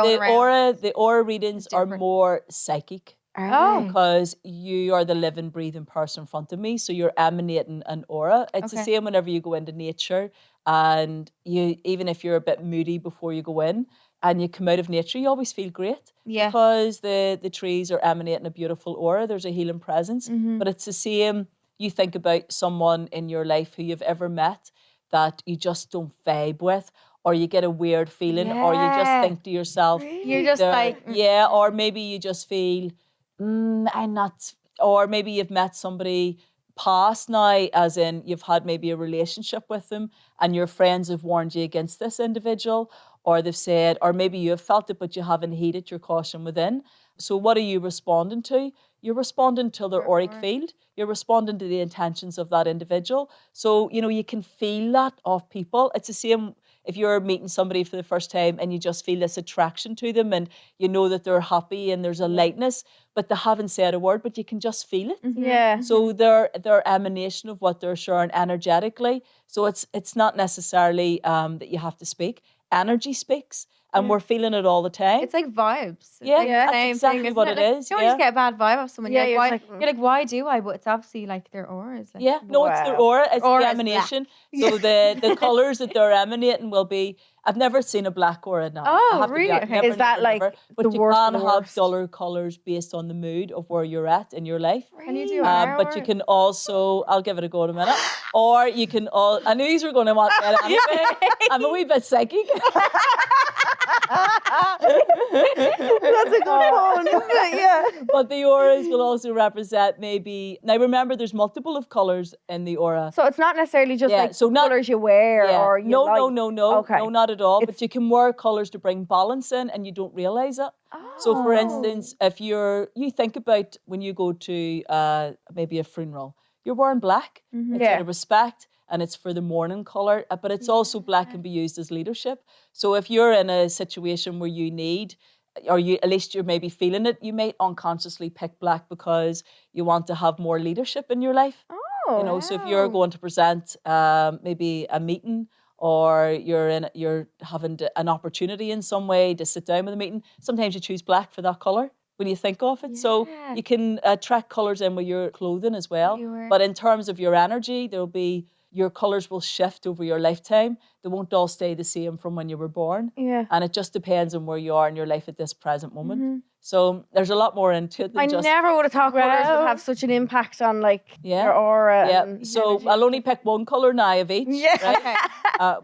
aura readings are more psychic. Oh. Because you are the living, breathing person in front of me, so you're emanating an aura. It's the same whenever you go into nature, and you, even if you're a bit moody before you go in, and you come out of nature, you always feel great. Yeah. Because the trees are emanating a beautiful aura. There's a healing presence, but it's the same. You think about someone in your life who you've ever met that you just don't vibe with, or you get a weird feeling, or you just think to yourself, you're just like, yeah, or maybe you just feel, I'm not, or maybe you've met somebody past now, as in you've had maybe a relationship with them and your friends have warned you against this individual, or they've said, or maybe you have felt it but you haven't heeded your caution within. So what are you responding to? You're responding to their auric field. You're responding to the intentions of that individual. So, you can feel that of people. It's the same if you're meeting somebody for the first time and you just feel this attraction to them and you know that they're happy and there's a lightness, but they haven't said a word, but you can just feel it. Yeah. So their emanation of what they're sharing energetically. So it's not necessarily that you have to speak. Energy speaks. And we're feeling it all the time. It's like vibes. It's Yeah, like that's same exactly thing, what isn't it is. You don't just get a bad vibe off someone. Yeah, you're like, you're why do I? But it's obviously like their auras. Like, yeah, no, it's their aura. It's Aura the is emanation. So the colours that they're emanating will be. I've never seen a black aura now. Oh, really? Okay. Is that like but the you worst can of the have worst? duller colours based on the mood of where you're at in your life. Can you do an But you can also, I'll give it a go in a minute. Or you can all. I knew you were going to want that anyway. I'm a wee bit psychic. That's a good one, isn't it? Yeah. But the auras will also represent maybe. Now remember, there's multiple of colours in the aura. So it's not necessarily just like colours you wear or you like. No. Okay. No, not at all. But you can wear colours to bring balance in and you don't realise it. Oh. So for instance, if you think about when you go to maybe a funeral, you're wearing black. It's out of respect. And it's for the mourning colour, but it's also black can be used as leadership. So if you're in a situation where you need, or you at least you're maybe feeling it, you might unconsciously pick black because you want to have more leadership in your life. Oh, So if you're going to present maybe a meeting, or you're having an opportunity in some way to sit down with a meeting, sometimes you choose black for that colour. when you think of it. So Yeah. you can attract colours in with your clothing as well. You were- But in terms of your energy, your colours will shift over your lifetime. They won't all stay the same from when you were born. Yeah. And it just depends on where you are in your life at this present moment. Mm-hmm. So there's a lot more into it than I just... never would have thought colours would have such an impact on like your aura. Yeah. And So energy. I'll only pick one colour now of each. Yeah. Right? Okay.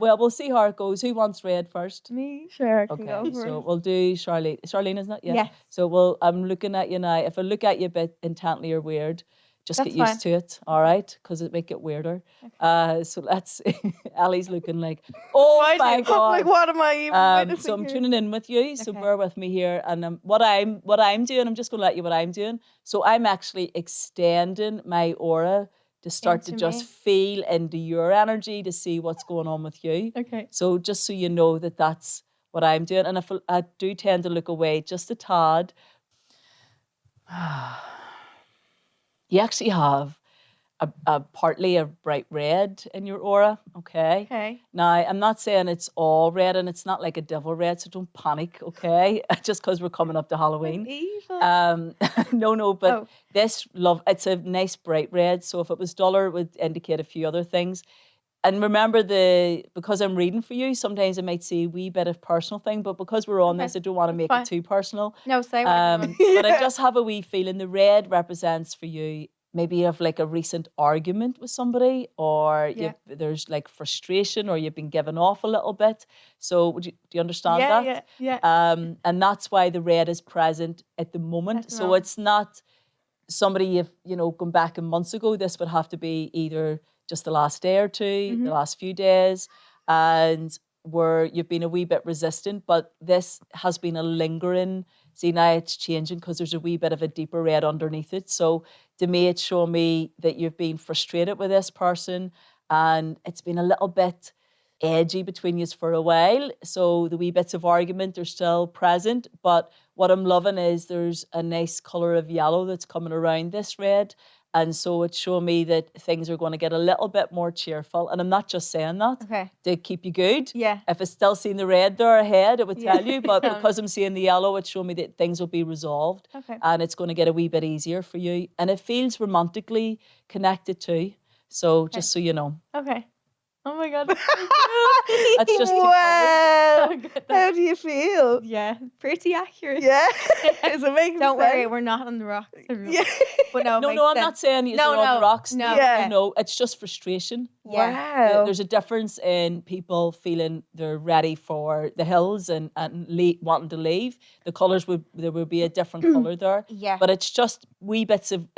Well, we'll see how it goes. Who wants red first? Me. Sure, I can Okay, go for so it. we'll do Charlene. Charlene, isn't it? Yeah. Yes. So I'm looking at you now. If I look at you a bit intently or weird, just That's get used to it, all right? Because it make it weirder. So let's see. Ellie's looking like, oh my God. Like, what am I even witnessing So I'm here? tuning in with you. So Okay. bear with me here. And what I'm doing, I'm just going to let you what I'm doing. So I'm actually extending my aura to start to Into just me. feel into your energy to see what's going on with you. Okay. So just so you know that that's what I'm doing. And if I do tend to look away just a tad, you actually have a partly a bright red in your aura, okay? Okay. Now, I'm not saying it's all red and it's not like a devil red, so don't panic, okay? Just because we're coming up to Halloween. Evil. No, but Oh. it's a nice bright red, so if it was duller, it would indicate a few other things. And remember, because I'm reading for you, sometimes I might see a wee bit of personal thing, but because we're on Okay, this, I don't want to make fine. it too personal. No, say what you want. But I just have a wee feeling the red represents for you, maybe you have like a recent argument with somebody, or Yeah. there's like frustration, or you've been given off a little bit. So do you understand that? Yeah. And that's why the red is present at the moment. At the So moment. it's not somebody you've gone back in months ago. This would have to be either just the last day or two, Mm-hmm. the last few days, and where you've been a wee bit resistant, but this has been a lingering. See, now it's changing because there's a wee bit of a deeper red underneath it. So to me, it's showing me that you've been frustrated with this person, and it's been a little bit edgy between you for a while. So the wee bits of argument are still present, but what I'm loving is there's a nice colour of yellow that's coming around this red. And so it's showing me that things are going to get a little bit more cheerful. And I'm not just saying that Okay. to keep you good. Yeah. If it's still seeing the red there ahead, it would Yeah. tell you. But because I'm seeing the yellow, it's showing me that things will be resolved. Okay. And it's going to get a wee bit easier for you. And it feels romantically connected too. So just so you know. Okay. Oh my God. That's just wow. So good. How do you feel? Yeah. Pretty accurate. Yeah. Is it making Don't worry, sense? we're not on the rocks. everyone. Yeah. But no, it No, makes I'm sense. not saying you're No, on no, the rocks. no. Yeah. No, it's just frustration. Yeah. Wow. There's a difference in people feeling they're ready for the hills and wanting to leave. The colours there would be a different colour there. Yeah. But it's just wee bits of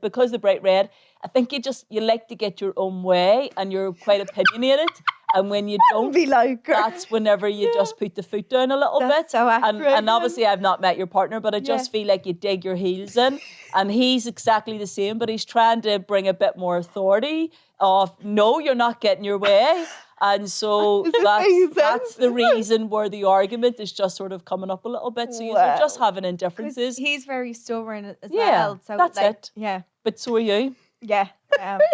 because the bright red. I think you like to get your own way, and you're quite opinionated. And when you don't, Be like her. that's whenever you just put the foot down a little That's bit. so accurate. And obviously I've not met your partner, but I just feel like you dig your heels in. And he's exactly the same, but he's trying to bring a bit more authority of, no, you're not getting your way. And so that's the reason where the argument is just sort of coming up a little bit. So you're just having indifferences. He's very stubborn as Yeah, well. So that's like, it. Yeah. But so are you. Yeah.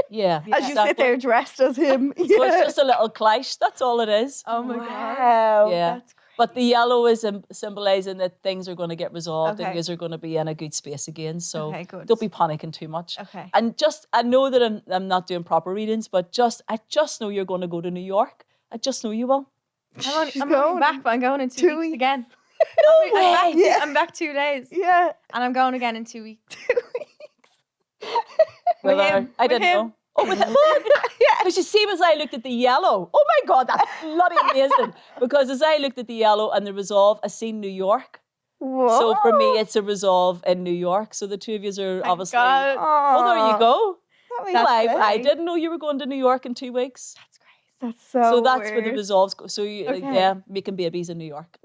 Yeah. As you sit there dressed as him. So it's just a little clash. That's all it is. Oh my God. Wow. Yeah. That's crazy. But the yellow is symbolising that things are going to get resolved and Okay. you are going to be in a good space again. So Okay, good. don't be panicking too much. Okay. And I know that I'm not doing proper readings, but I just know you're going to go to New York. I just know you will. I'm only back, but I'm going in 2 weeks again. No I'm way. back, I'm back 2 days. Yeah. And I'm going again in 2 weeks. Well, With him. I With didn't him. know. Oh, with him. Because you see, as I looked at the yellow, oh my God, that's bloody amazing. Because as I looked at the yellow and the resolve, I seen New York. Whoa. So for me, it's a resolve in New York. So the two of you are Thank obviously. God. Well, there you go. That makes Well, sense. I didn't know you were going to New York in 2 weeks. That's crazy. That's so So that's where the weird. resolves go. So you, Okay. yeah, making babies in New York.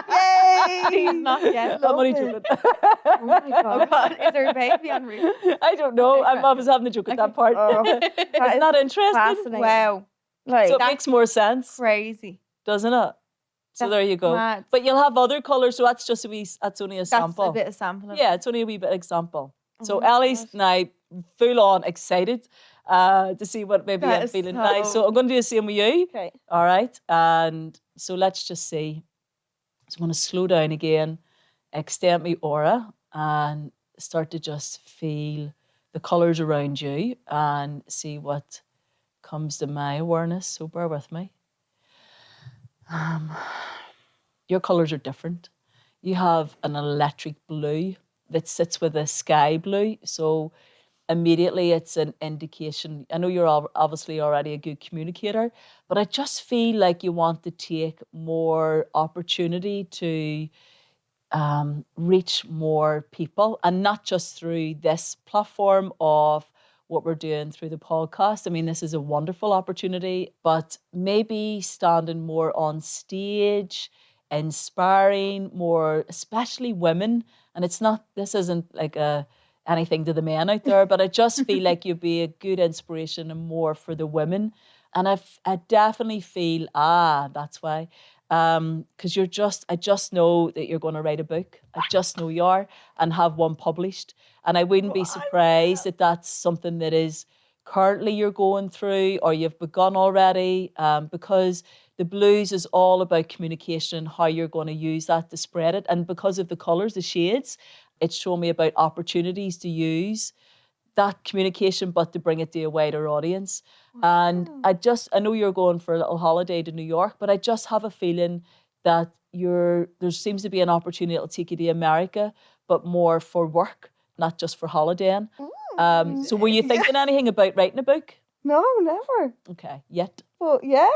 Yay! He's not yet. I'm only Love joking. Oh my Oh God. God, is there a baby on route? I don't know. Okay, I was having a joke at that part. Oh, It's not interesting. fascinating. Wow, Like, So it makes more sense, crazy. doesn't it? So That's there you go. mad. But you'll have other colours, so that's just that's only a That's sample. a bit of sample. Of Yeah, it's only a wee bit example. So my Ellie's God. now full on excited to see what maybe That I'm is feeling so- now. So I'm going to do the same with you. okay. All right. And so let's just see. So I'm going to slow down again extend my aura and start to just feel the colours around you and see what comes to my awareness. So bear with me. Your colours are different. You have an electric blue that sits with a sky blue. So immediately it's an indication. I know you're obviously already a good communicator, but I just feel like you want to take more opportunity to reach more people, and not just through this platform of what we're doing through the podcast. I mean, this is a wonderful opportunity, but maybe standing more on stage, inspiring more, especially women. And this isn't like anything to the men out there, but I just feel like you'd be a good inspiration and more for the women. And I definitely feel, that's why. Because I just know that you're going to write a book. I just know you are, and have one published. And I wouldn't be surprised that that's something that is currently you're going through or you've begun already, because the blues is all about communication, how you're going to use that to spread it. And because of the colours, the shades, it's shown me about opportunities to use that communication, but to bring it to a wider audience. Wow. And I know you're going for a little holiday to New York, but I just have a feeling that there seems to be an opportunity that'll take you to America, but more for work, not just for holidaying. So were you thinking anything about writing a book? No, never. Okay, yet. Well, yeah.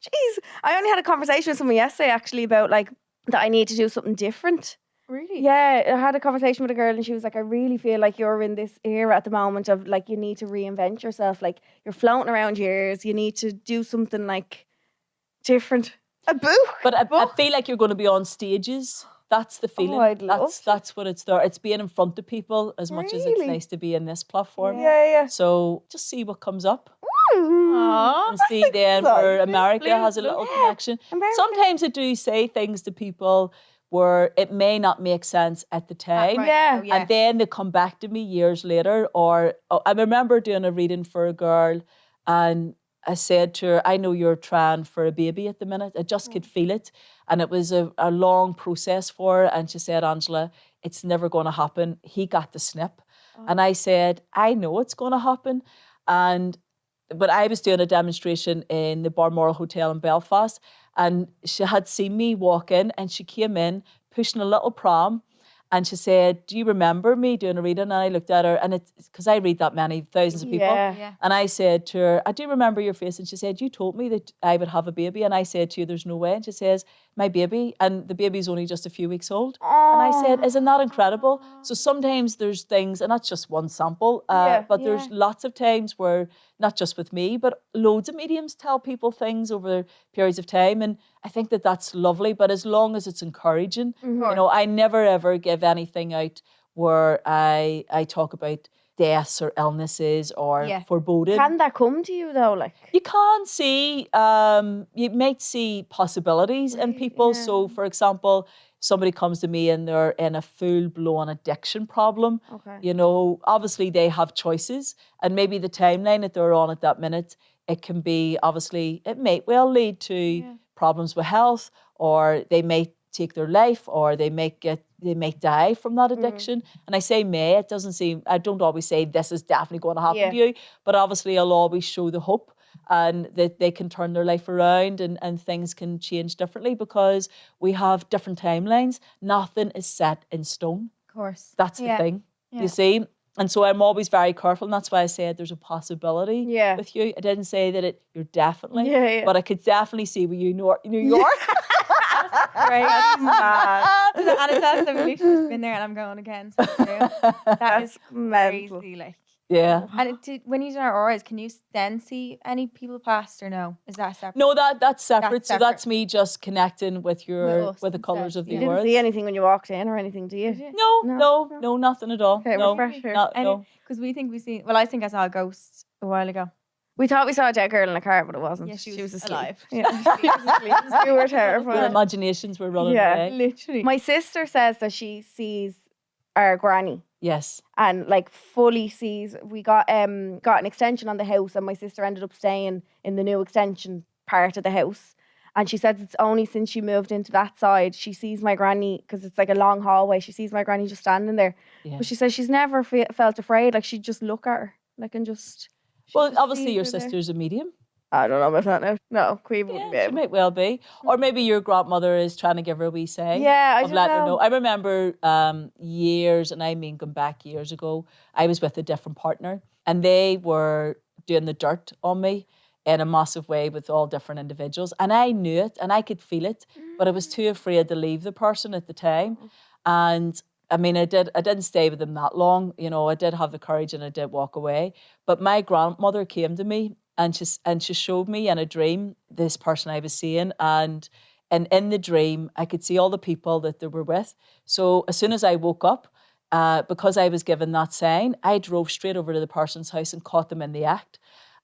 Jeez. I only had a conversation with someone yesterday actually about like that I need to do something different. Really? Yeah, I had a conversation with a girl and she was like, I really feel like you're in this era at the moment of like, you need to reinvent yourself. Like you're floating around years. You need to do something like different. A book. But I feel like you're going to be on stages. That's the feeling. Oh, I'd love that's what it's there. It's being in front of people as much as it's Really? nice to be in this platform. Yeah. So just see what comes up. Aww. And see then where exciting. America has a little connection. Sometimes I do say things to people where it may not make sense at the time. Right. Yeah. Yeah. And then they come back to me years later. Or I remember doing a reading for a girl and I said to her, I know you're trying for a baby at the minute. I just could feel it. And it was a long process for her. And she said, Angela, it's never going to happen. He got the snip. And I said, I know it's going to happen. But I was doing a demonstration in the Balmoral Hotel in Belfast, and she had seen me walk in, and she came in pushing a little pram, and she said, do you remember me doing a reading? And I looked at her, and it's because I read that many thousands of people. Yeah. And I said to her, I do remember your face. And she said, you told me that I would have a baby. And I said to you, there's no way. And she says, my baby, and the baby's only just a few weeks old. And I said, isn't that incredible? So sometimes there's things, and that's just one sample, but there's lots of times where, not just with me, but loads of mediums tell people things over periods of time. And I think that that's lovely, but as long as it's encouraging, you know, I never ever give anything out where I talk about deaths or illnesses or foreboding. Can that come to you though? Like you can see, you might see possibilities in people. So for example, somebody comes to me and they're in a full-blown addiction problem. Okay. You know, obviously they have choices, and maybe the timeline that they're on at that minute, it can be, obviously, it may well lead to problems with health, or they may take their life, or they may die from that addiction. And I say may, I don't always say this is definitely going to happen to you, but obviously I'll always show the hope and that they can turn their life around and things can change differently, because we have different timelines. Nothing is set in stone. Of course. That's the thing, you see? And so I'm always very careful, and that's why I said there's a possibility with you. I didn't say that you're definitely, but I could definitely see with you New York. Right, that's mad. And it's also literally just been there, and I'm going again. So that is crazy, like. Yeah. And when you do our auras, can you then see any people past, or no? Is that separate? No, that's separate. So that's me just connecting with the colours of the auras. You didn't see anything when you walked in or anything, do you? No, nothing at all. Okay, no. Because we think we've seen. Well, I think I saw a ghost a while ago. We thought we saw a dead girl in a car, but it wasn't. Yeah, she was asleep. alive. Yeah, she was asleep. We were terrified. Our imaginations were running away. Literally. My sister says that she sees our granny. Yes. And like fully sees. We got an extension on the house, and my sister ended up staying in the new extension part of the house. And she says it's only since she moved into that side, she sees my granny, because it's like a long hallway, she sees my granny just standing there. Yeah. But she says she's never felt afraid. Like, she'd just look at her, like, and just... Well, obviously your sister's a medium. I don't know about that now. No, Queen wouldn't be Yeah, she able. might well be. Or maybe your grandmother is trying to give her a wee say. Yeah, I of don't letting her know. I remember years, and I mean going back years ago, I was with a different partner and they were doing the dirt on me in a massive way with all different individuals. And I knew it and I could feel it, but I was too afraid to leave the person at the time. And I mean, I didn't stay with them that long. You know, I did have the courage and I did walk away. But my grandmother came to me and she showed me in a dream this person I was seeing. And in the dream, I could see all the people that they were with. So as soon as I woke up, because I was given that sign, I drove straight over to the person's house and caught them in the act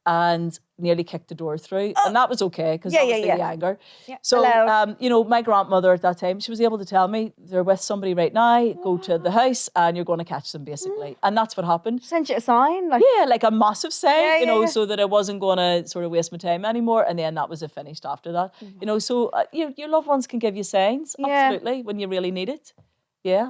and nearly kicked the door through. And that was okay, because obviously the anger. Yeah. So, you know, my grandmother at that time, she was able to tell me, they're with somebody right now, go to the house and you're going to catch them, basically. And that's what happened. Sent you a sign? Like, Yeah, like a massive sign, you know, yeah. so that I wasn't going to sort of waste my time anymore. And then that was it, finished after that. You know, so your loved ones can give you signs, absolutely, when you really need it. Yeah.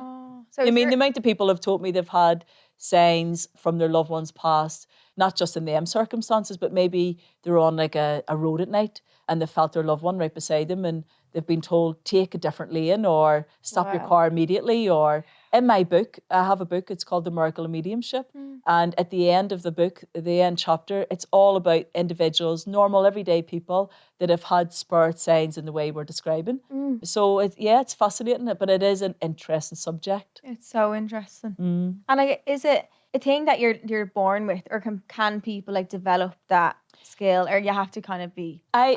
So I mean, the amount of people have told me they've had signs from their loved ones past, not just in them circumstances, but maybe they're on like a road at night and they felt their loved one right beside them and they've been told, take a different lane or stop your car immediately. Or in my book, I have a book, it's called The Miracle of Mediumship. And at the end of the book, the end chapter, it's all about individuals, normal, everyday people that have had spirit signs in the way we're describing. So, it's fascinating, but it is an interesting subject. It's so interesting. And like, is it a thing that you're born with, or can people like develop that skill, or you have to kind of be? I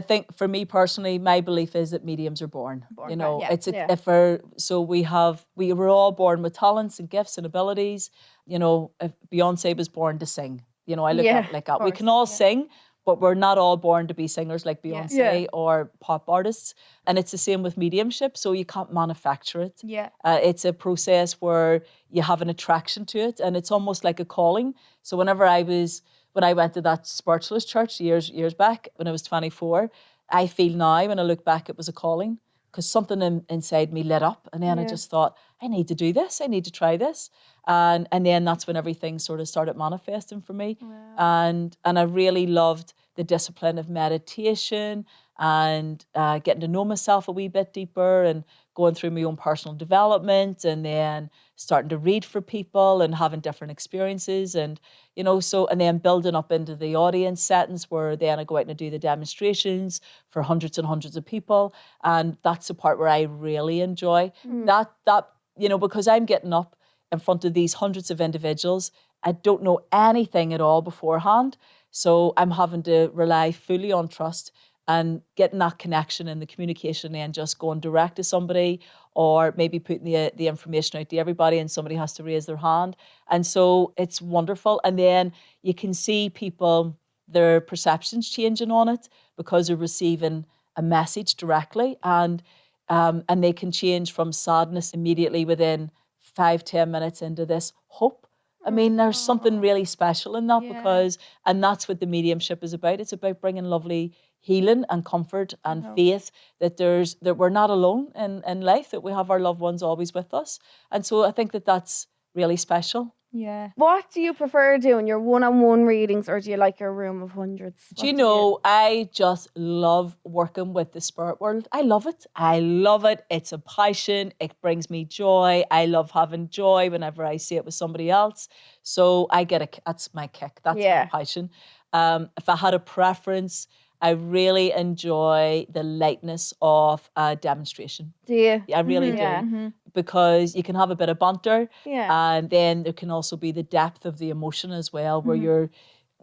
think for me personally, my belief is that mediums are born. You know, we were all born with talents and gifts and abilities. You know, if Beyonce was born to sing, you know, I look at it like that. We can all sing, but we're not all born to be singers like Beyonce or pop artists. And it's the same with mediumship. So you can't manufacture it. Yeah. It's a process where you have an attraction to it, and it's almost like a calling. So when I went to that spiritualist church years back when I was 24, I feel now when I look back, it was a calling, because something inside me lit up, and then I just thought, I need to do this. I need to try this. And then that's when everything sort of started manifesting for me. Wow. And I really loved the discipline of meditation and getting to know myself a wee bit deeper and going through my own personal development, and then starting to read for people and having different experiences, and you know, and then building up into the audience settings where then I go out and do the demonstrations for hundreds and hundreds of people. And that's the part where I really enjoy that, you know, because I'm getting up in front of these hundreds of individuals. I don't know anything at all beforehand. So I'm having to rely fully on trust and getting that connection and the communication, and just going direct to somebody, or maybe putting the information out to everybody and somebody has to raise their hand. And so it's wonderful. And then you can see people, their perceptions changing on it because they're receiving a message directly, and they can change from sadness immediately within 5-10 minutes into this hope. I mean, there's something really special in that, and that's what the mediumship is about. It's about bringing lovely healing and comfort and faith that we're not alone in life, that we have our loved ones always with us. And so I think that's really special. Yeah. What do you prefer doing, your one-on-one readings, or do you like your room of hundreds? Do you know, I just love working with the spirit world. I love it. It's a passion. It brings me joy. I love having joy whenever I see it with somebody else. So that's my kick. That's my passion. If I had a preference, I really enjoy the lightness of a demonstration. Do you? I really do. Because you can have a bit of banter, and then there can also be the depth of the emotion as well, where you're,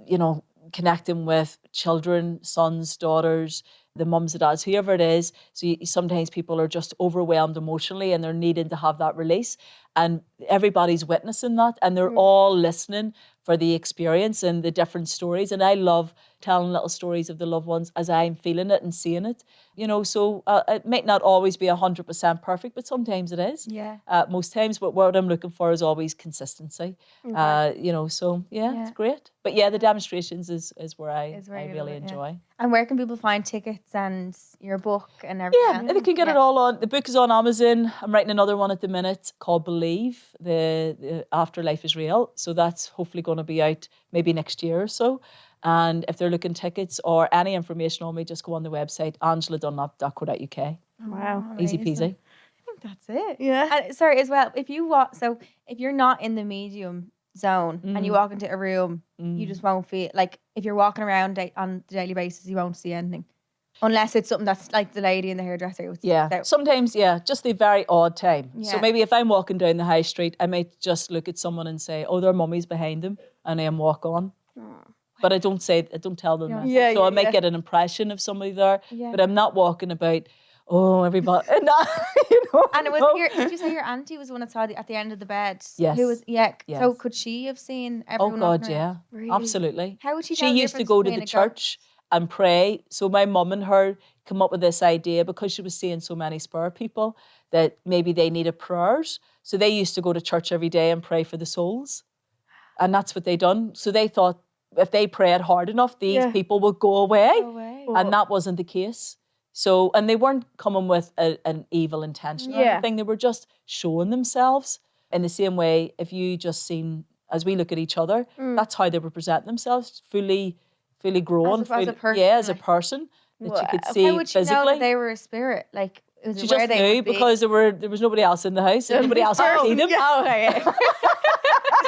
you know, connecting with children, sons, daughters, the mums, the dads, whoever it is. So sometimes people are just overwhelmed emotionally and they're needing to have that release. And everybody's witnessing that, and they're all listening for the experience and the different stories. And I love telling little stories of the loved ones as I'm feeling it and seeing it. You know, so it might not always be 100% perfect, but sometimes it is. Yeah. Most times, but what I'm looking for is always consistency. You know, so it's great. But the demonstrations is where I really enjoy. And where can people find tickets and your book and everything. Yeah, and they can get it all on. The book is on Amazon. I'm writing another one at the minute called Believe, the Afterlife is Real. So that's hopefully going to be out maybe next year or so. And if they're looking tickets or any information on me, just go on the website, angeladunlop.co.uk. Wow. Easy peasy. I think that's it. Yeah. And sorry, as well, if you're not in the medium zone and you walk into a room, you just won't feel like if you're walking around on the daily basis, you won't see anything. Unless it's something that's like the lady in the hairdresser. Sometimes, just the very odd time. Yeah. So maybe if I'm walking down the high street, I might just look at someone and say, oh, their mummy's behind them, and then walk on. But I don't tell them that. Yeah, so I might get an impression of somebody there, but I'm not walking about, oh, everybody. And it was did you say your auntie was the one that saw at the end of the bed? Yes. Who was Yes. So could she have seen everyone? Oh God, walking around? yeah, absolutely. How would she? She used to go to the church and pray. So my mum and her come up with this idea because she was seeing so many spare people that maybe they needed prayers. So they used to go to church every day and pray for the souls, and that's what they done. So they thought if they prayed hard enough, these people would go away, and that wasn't the case. So, and they weren't coming with an evil intention or anything. They were just showing themselves in the same way. If you just seen, as we look at each other, that's how they were presenting themselves, fully grown, as a person, as a person that you could see how would you physically. know that they were a spirit? Like, was She it where just they knew would be? because there was nobody else in the house and nobody else could see them. This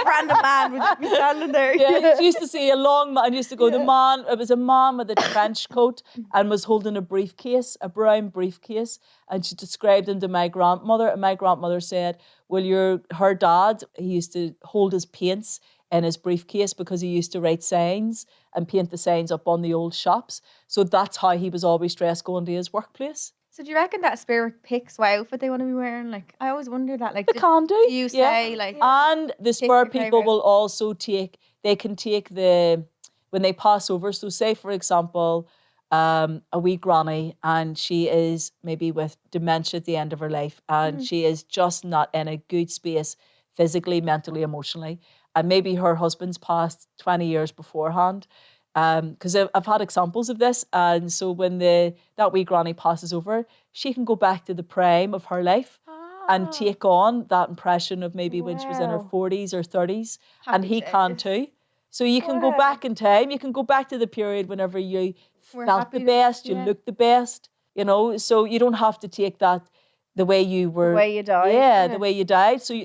random man would just be standing there. Yeah, she used to see a long man. Used to go. The man. It was a man with a trench coat and was holding a briefcase, a brown briefcase. And she described him to my grandmother. And my grandmother said, "Well, her dad. He used to hold his paints in his briefcase because he used to write signs and paint the signs up on the old shops. So that's how he was always dressed going to his workplace." So do you reckon that spirit picks what outfit they want to be wearing? Like, I always wonder that. Like, they can do. Do you say like? And the spur people favourite. will also take. They can take when they pass over. So say for example, a wee granny, and she is maybe with dementia at the end of her life, and she is just not in a good space physically, mentally, emotionally, and maybe her husband's passed 20 years beforehand. Because I've had examples of this, and so when that wee granny passes over, she can go back to the prime of her life and take on that impression of maybe when she was in her 40s or 30s, and he can too. So you can go back in time. You can go back to the period whenever you felt the best, you looked the best, So you don't have to take that the way you were, the way you died. Yeah, the way you died. So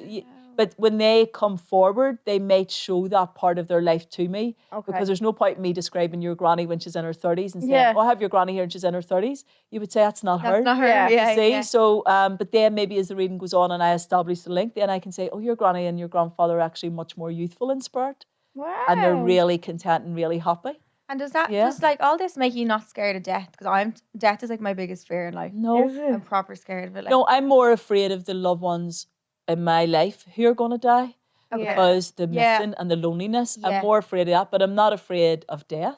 but when they come forward, they might show that part of their life to me. Because there's no point in me describing your granny when she's in her 30s and saying, I have your granny here and she's in her 30s. You would say, that's not her. That's not her. Yeah. See? So, but then maybe as the reading goes on and I establish the link, then I can say, your granny and your grandfather are actually much more youthful in spirit. Wow. And they're really content and really happy. And does like all this make you not scared of death? Because death is like my biggest fear in life. No. I'm proper scared of it. Like. No, I'm more afraid of the loved ones in my life who are going to die because the missing and the loneliness. I'm more afraid of that, but I'm not afraid of death.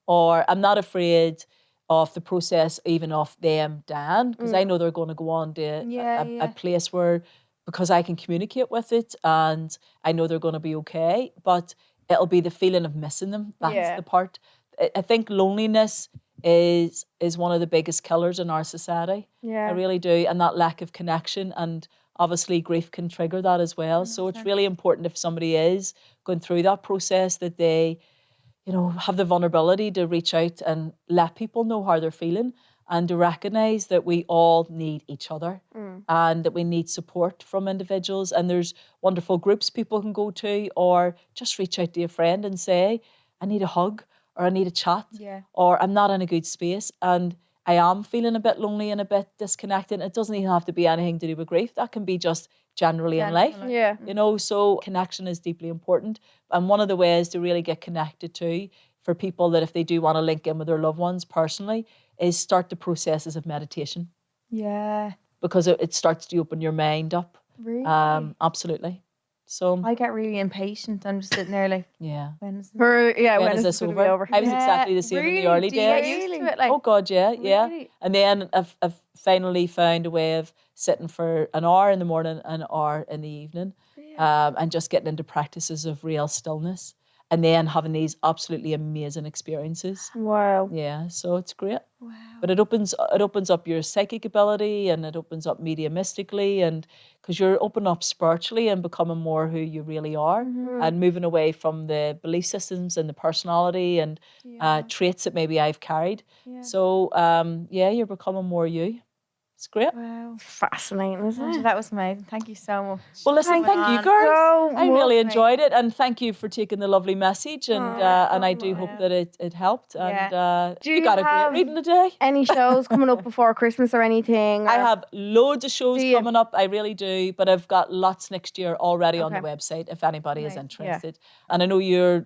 Or I'm not afraid of the process even of them dying, because I know they're going to go on to a place where, because I can communicate with it and I know they're going to be okay, but it'll be the feeling of missing them. That's the part. I think loneliness is one of the biggest killers in our society. I really do. And that lack of connection, and obviously grief can trigger that as well. So it's really important if somebody is going through that process that they, have the vulnerability to reach out and let people know how they're feeling, and to recognise that we all need each other and that we need support from individuals. And there's wonderful groups people can go to, or just reach out to a friend and say, I need a hug, or I need a chat, or I'm not in a good space and I am feeling a bit lonely and a bit disconnected. It doesn't even have to be anything to do with grief. That can be just generally in life. Yeah. So connection is deeply important. And one of the ways to really get connected to, for people that if they do want to link in with their loved ones personally, is start the processes of meditation. Yeah. Because it starts to open your mind up. Really? Absolutely. So I get really impatient. I'm just sitting there like, when is this over? I was exactly the same in the early days. Do you get used to it? Like, oh God, yeah. Really? And then I've finally found a way of sitting for an hour in the morning, an hour in the evening, and just getting into practices of real stillness. and then having these absolutely amazing experiences. Wow. Yeah, so it's great. Wow. But it opens up your psychic ability, and it opens up mediumistically, and because you're opening up spiritually and becoming more who you really are, and moving away from the belief systems and the personality and traits that maybe I've carried. Yeah. So you're becoming more you. It's great. Wow. Fascinating, isn't Angela, it? that was amazing. Thank you so much. Well, listen, Coming thank you, on. girls. So I really much. enjoyed it, and thank you for taking the lovely message. And I do hope that it helped. And Do you you got a have- great reading today. Any shows coming up before Christmas or anything? I or- have loads of shows Do you? coming up. I really do, but I've got lots next year already on the Okay. website if anybody is Nice. interested. And I know your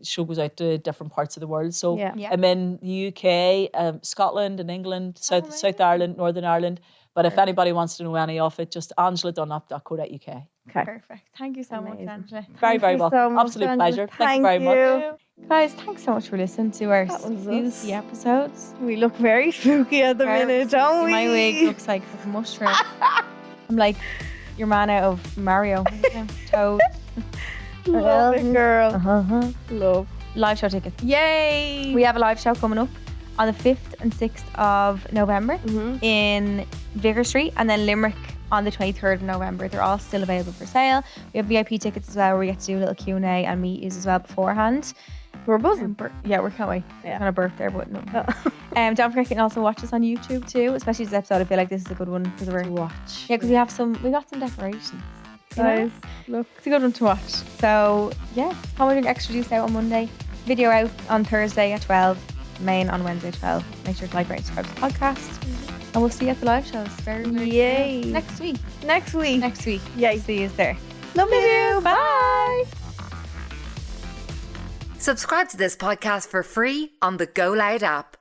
show goes out to different parts of the world. So Yeah. Yeah. I'm in the UK, Scotland and England, South Ireland, Northern Ireland. But if anybody wants to know any of it, just angeladunlop.co.uk. Okay. Perfect. Thank you so Amazing. much, Angela. Very, very you welcome. so much, Absolute Angela. pleasure. Thank you very much. Guys, thanks so much for listening to our That was spooky us. episodes. We look very spooky at the minute, don't we? My wig looks like a mushroom. I'm like your man out of Mario. What's his name? Toad. Love it, girl. Uh-huh. Love. Live show tickets. Yay! We have a live show coming up on the 5th and 6th of November in Vicar Street, and then Limerick on the 23rd of November. They're all still available for sale. We have VIP tickets as well, where we get to do a little Q&A and meet you as well beforehand. We're buzzing. Yeah, we're can't wait. Yeah. We're gonna burp there, but no. Don't forget you can also watch us on YouTube too, especially this episode. I feel like this is a good one because we're Watch. yeah, because we got some decorations. You know? Guys, look. It's a good one to watch. So yeah, Halloween Extra Juice out on Monday. Video out on Thursday at 12. Main on Wednesday 12. Make sure to like, rate, and subscribe to the podcast. And we'll see you at the live shows very, very Yay. soon. Next week. Next week. Next week. Yay. See you there. Love you. Bye. Subscribe to this podcast for free on the GoLoud app.